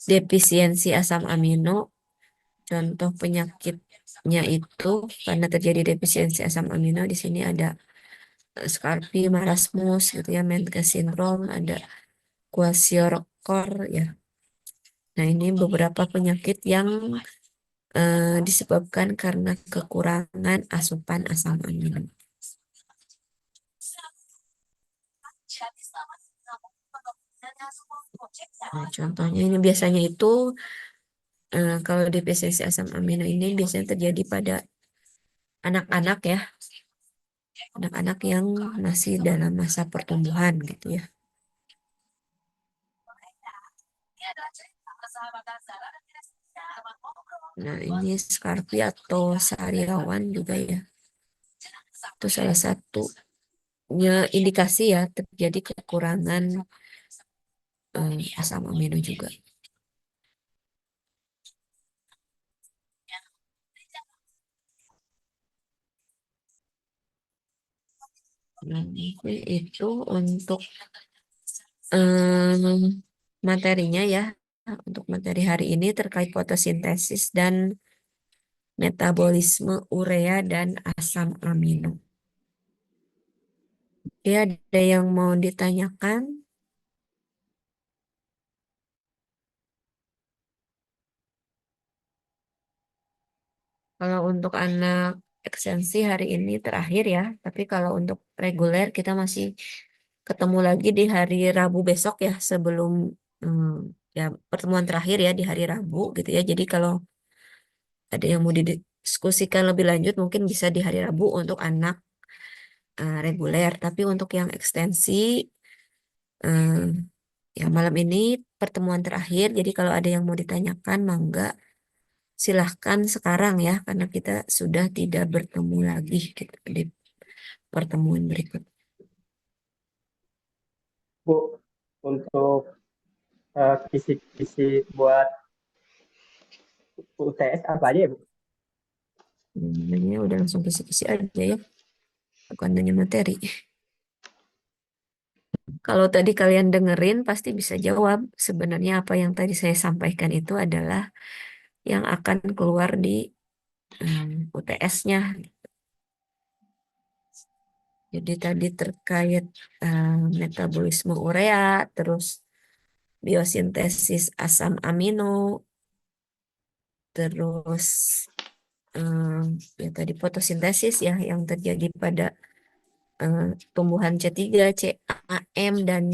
defisiensi asam amino. Contoh penyakitnya itu karena terjadi defisiensi asam amino di sini ada Scurvy, marasmus gitu ya, Menkes syndrome, ada kwashiorkor ya. Nah, ini beberapa penyakit yang disebabkan karena kekurangan asupan asam amino. Nah, contohnya ini biasanya itu kalau defisiensi asam amino ini biasanya terjadi pada anak-anak ya, anak-anak yang masih dalam masa pertumbuhan gitu ya. Nah, ini Scarpi atau sariawan juga ya. Itu salah satunya indikasi ya terjadi kekurangan asam amino juga. Nah, mungkin itu untuk materinya ya. Untuk materi hari ini terkait fotosintesis dan metabolisme urea dan asam amino. Ya, ada yang mau ditanyakan? Kalau untuk anak ekstensi hari ini terakhir ya, tapi kalau untuk reguler kita masih ketemu lagi di hari Rabu besok ya, sebelum hmm, ya pertemuan terakhir ya di hari Rabu gitu ya. Jadi kalau ada yang mau didiskusikan lebih lanjut mungkin bisa di hari Rabu untuk anak reguler, tapi untuk yang ekstensi eh, ya malam ini pertemuan terakhir. Jadi kalau ada yang mau ditanyakan, mangga silahkan sekarang ya, karena kita sudah tidak bertemu lagi gitu di pertemuan berikut. Bu, untuk kisi-kisi buat UTS apa aja ya, Bu? Namanya udah langsung kisi-kisi aja ya, bukan nanya materi. Kalau tadi kalian dengerin pasti bisa jawab. Sebenarnya apa yang tadi saya sampaikan itu adalah yang akan keluar di UTS-nya. Jadi tadi terkait metabolisme urea, terus biosintesis asam amino, terus ya tadi fotosintesis ya yang terjadi pada eh, tumbuhan C3, CAM dan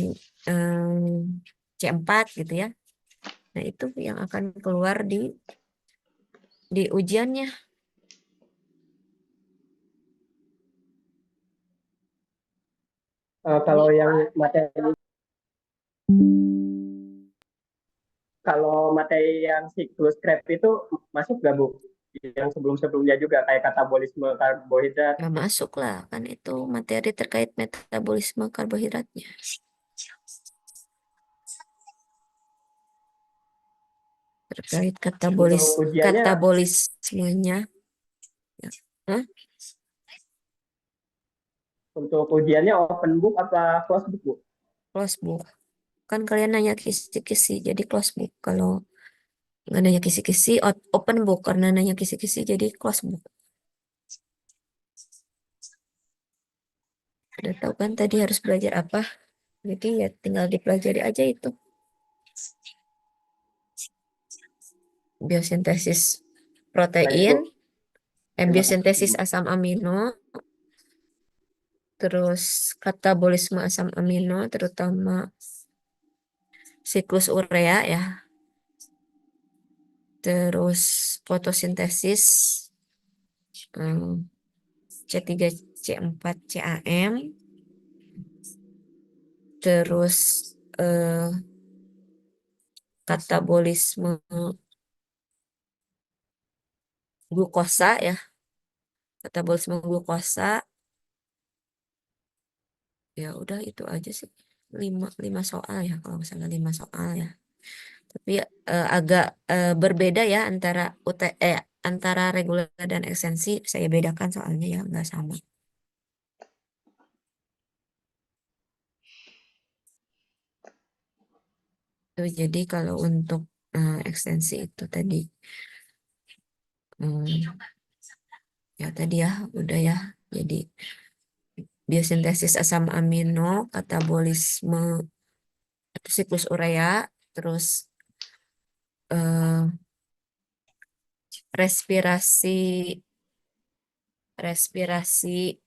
C4 gitu ya. Nah, itu yang akan keluar di ujiannya. Kalau yang materi, kalau materi yang siklus Krebs itu masuk nggak, Bu? Yang sebelum-sebelumnya juga kayak katabolisme karbohidrat. Nggak masuk lah, kan itu materi terkait metabolisme karbohidratnya. Terkait Untuk ujiannya, katabolismenya. Ya. Hah? untuk ujiannya open book apa closed book, Bu? Close book. Kan kalian nanya kisi-kisi, jadi close book. Kalau nggak nanya kisi-kisi, open book. Karena nanya kisi-kisi, jadi close book. Udah tahu kan tadi harus belajar apa? Jadi ya tinggal dipelajari aja itu. Biosintesis Baik, protein, Bu. Terima biosintesis kasih. asam amino, terus katabolisme asam amino, terutama siklus urea ya, terus fotosintesis C3, C4, CAM, terus eh, katabolisme glukosa ya, katabolisme glukosa, ya udah itu aja sih. Lima soal ya, kalau misalnya 5 soal ya. Tapi agak berbeda ya antara antara reguler dan ekstensi. Saya bedakan soalnya ya nggak sama. Tuh, jadi kalau untuk ekstensi itu tadi hmm, ya tadi ya udah ya. Jadi biosintesis asam amino, katabolisme atau siklus urea, terus eh, respirasi respirasi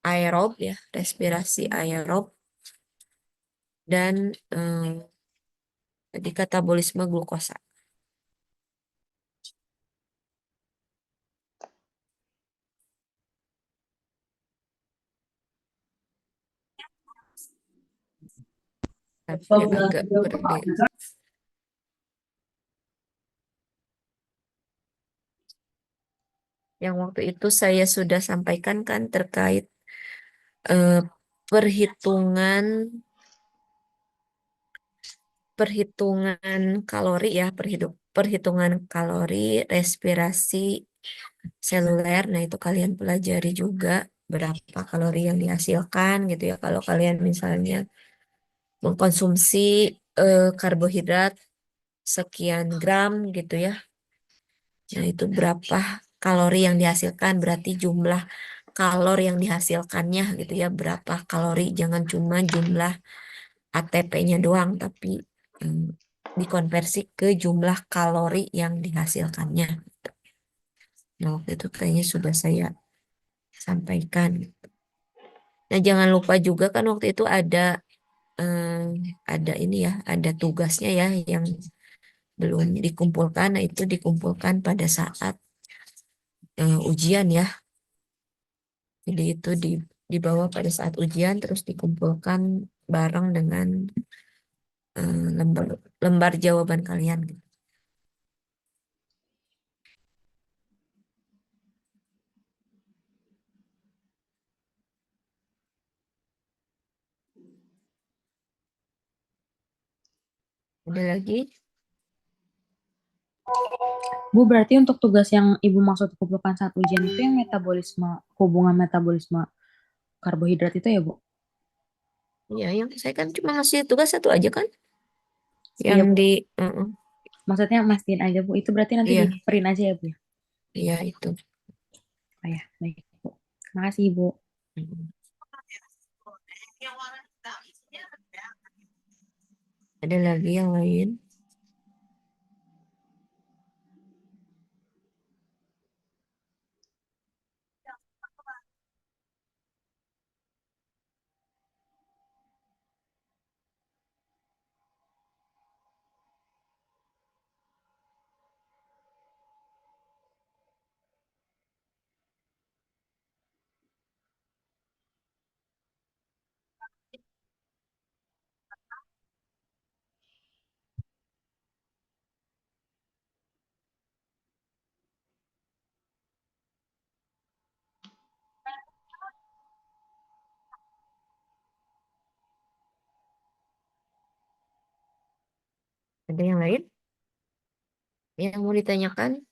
aerob ya, respirasi aerob dan tadi katabolisme glukosa. Tapi agak berbeda. Yang waktu itu saya sudah sampaikan kan terkait eh, perhitungan perhitungan kalori ya, perhitungan kalori respirasi seluler. Nah, itu kalian pelajari juga berapa kalori yang dihasilkan gitu ya. Kalau kalian misalnya mengkonsumsi karbohidrat sekian gram gitu ya. Nah, itu berapa kalori yang dihasilkan, berarti jumlah kalori yang dihasilkannya gitu ya, berapa kalori, jangan cuma jumlah ATP-nya doang, tapi mm, dikonversi ke jumlah kalori yang dihasilkannya. Nah, waktu itu kayaknya sudah saya sampaikan. Nah, jangan lupa juga kan waktu itu ada ini ya, ada tugasnya ya yang belum dikumpulkan. Nah, itu dikumpulkan pada saat ujian ya. Jadi itu dibawa pada saat ujian terus dikumpulkan bareng dengan lembar lembar jawaban kalian gitu. Ada lagi? Bu, berarti untuk tugas yang Ibu maksud kumpulkan saat ujian itu yang metabolisme, hubungan metabolisme karbohidrat itu ya, Bu? Ya, yang saya kan cuma ngasih tugas satu aja kan? Iya, Yang Bu. di, uh-uh. Maksudnya mastiin aja, Bu. Itu berarti nanti di Iya, print aja ya, Bu? Ya? iya itu. Oh ya, baik, Bu. Makasih, Ibu. Mm. Ada lagi yang lain? Ada yang lain? Yang mau ditanyakan?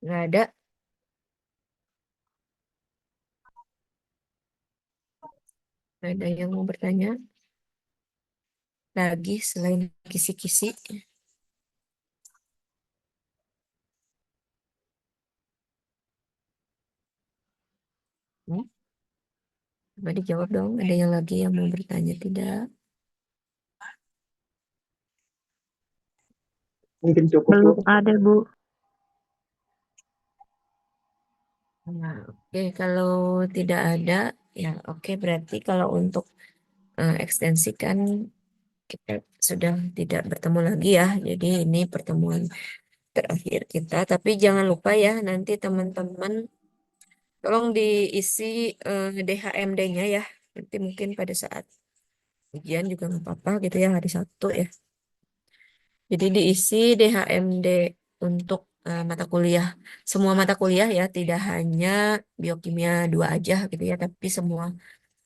Nggak ada. Nggak ada yang mau bertanya lagi selain kisi-kisi. Hmm? Coba dijawab dong. Ada yang lagi yang mau bertanya tidak? Mungkin cukup, Bu. Belum ada, Bu. Nah, oke, kalau tidak ada, ya oke, berarti kalau untuk ekstensi kan kita sudah tidak bertemu lagi ya. Jadi ini pertemuan terakhir kita. Tapi jangan lupa ya, nanti teman-teman tolong diisi DHMD-nya ya. Nanti mungkin pada saat ujian juga nggak apa-apa gitu ya, hari Sabtu ya. Jadi diisi DHMD untuk mata kuliah. Semua mata kuliah ya, tidak hanya biokimia 2 aja gitu ya, tapi semua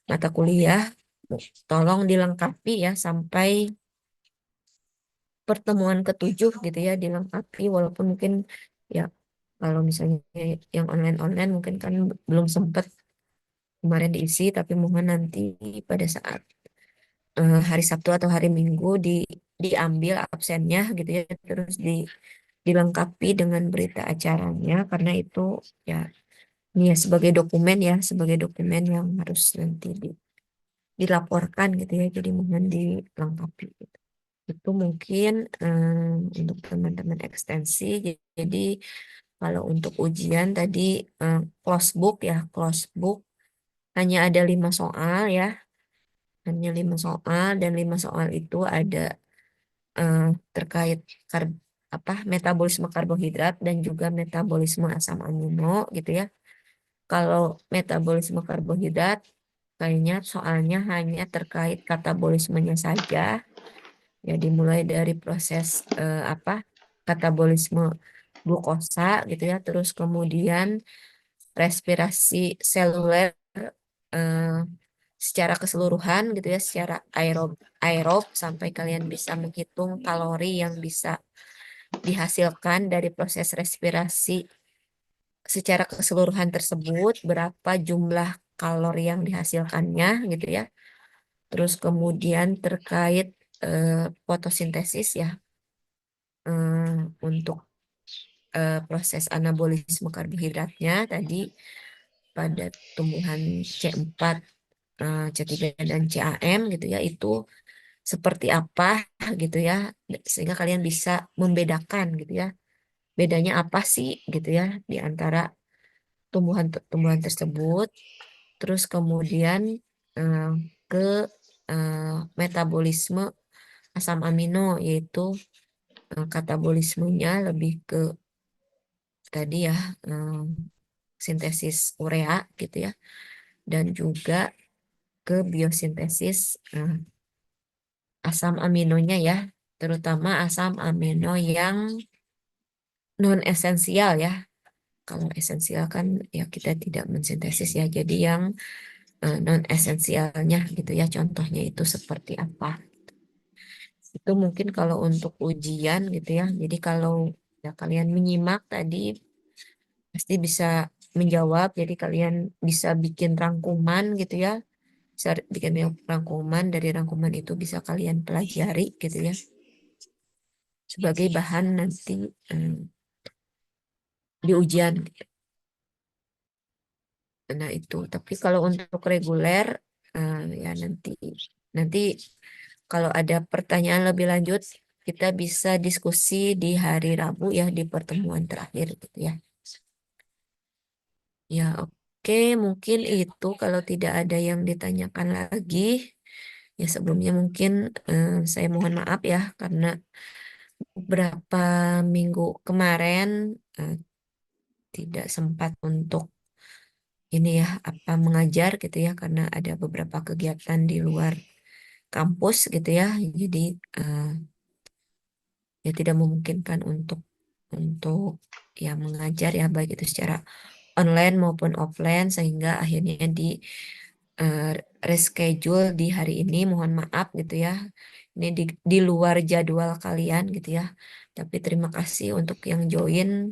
mata kuliah tolong dilengkapi ya sampai pertemuan ketujuh gitu ya, dilengkapi walaupun mungkin ya kalau misalnya yang online-online mungkin kan belum sempat kemarin diisi, tapi mohon nanti pada saat hari Sabtu atau hari Minggu diambil absennya gitu ya, terus dilengkapi dengan berita acaranya karena itu ya ini ya sebagai dokumen yang harus nanti dilaporkan gitu ya, jadi mohon dilengkapi gitu. Itu mungkin untuk teman-teman ekstensi. Jadi kalau untuk ujian tadi close book hanya ada 5 soal ya, hanya 5 soal dan 5 soal itu ada eh, terkait metabolisme karbohidrat dan juga metabolisme asam amino gitu ya. Kalau metabolisme karbohidrat kayaknya soalnya hanya terkait katabolismenya saja. Ya dimulai dari proses katabolisme glukosa gitu ya, terus kemudian respirasi seluler eh, secara keseluruhan gitu ya, secara aerob aerob sampai kalian bisa menghitung kalori yang bisa dihasilkan dari proses respirasi secara keseluruhan tersebut berapa jumlah kalori yang dihasilkannya gitu ya. Terus kemudian terkait fotosintesis ya, untuk proses anabolisme karbohidratnya tadi pada tumbuhan C4, C3 dan CAM gitu ya, itu seperti apa gitu ya, sehingga kalian bisa membedakan gitu ya, bedanya apa sih gitu ya di antara tumbuhan tersebut. Terus kemudian eh, ke metabolisme asam amino, yaitu katabolismenya lebih ke tadi ya, sintesis urea gitu ya, dan juga ke biosintesis asam aminonya ya, terutama asam amino yang non esensial ya. Kalau esensial kan ya kita tidak mensintesis ya, jadi yang non esensialnya gitu ya, contohnya itu seperti apa. Itu mungkin kalau untuk ujian gitu ya. Jadi kalau ya kalian menyimak tadi pasti bisa menjawab. Jadi kalian bisa bikin rangkuman gitu ya. Bisa bikin rangkuman, dari rangkuman itu bisa kalian pelajari gitu ya. Sebagai bahan nanti di ujian. Nah itu. Tapi kalau untuk reguler ya nanti kalau ada pertanyaan lebih lanjut kita bisa diskusi di hari Rabu ya, di pertemuan terakhir gitu ya. Ya, oke, mungkin itu kalau tidak ada yang ditanyakan lagi. Ya, sebelumnya mungkin saya mohon maaf ya, karena beberapa minggu kemarin eh, tidak sempat untuk ini ya, apa mengajar gitu ya, karena ada beberapa kegiatan di luar kampus gitu ya. Jadi eh, ya tidak memungkinkan untuk ya mengajar ya, baik itu secara online maupun offline, sehingga akhirnya di eh, reschedule di hari ini. Mohon maaf gitu ya, ini di luar jadwal kalian gitu ya, tapi terima kasih untuk yang join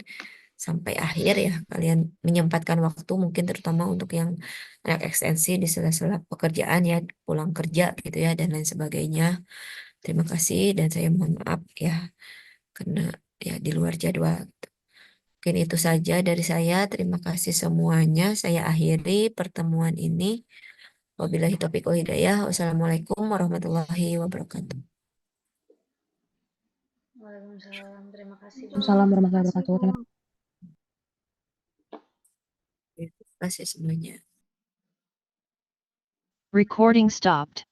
sampai akhir ya, kalian menyempatkan waktu, mungkin terutama untuk yang anak ekstensi di sela-sela pekerjaan ya, pulang kerja gitu ya, dan lain sebagainya. Terima kasih dan saya mohon maaf ya karena ya di luar jadwal. Mungkin itu saja dari saya. Terima kasih semuanya. Saya akhiri pertemuan ini. Wabillahi taufiq wal hidayah. Wassalamualaikum warahmatullahi wabarakatuh. Waalaikumsalam. Terima kasih, Bu. Waalaikumsalam warahmatullahi wabarakatuh. Terima Terima kasih semuanya. Recording stopped.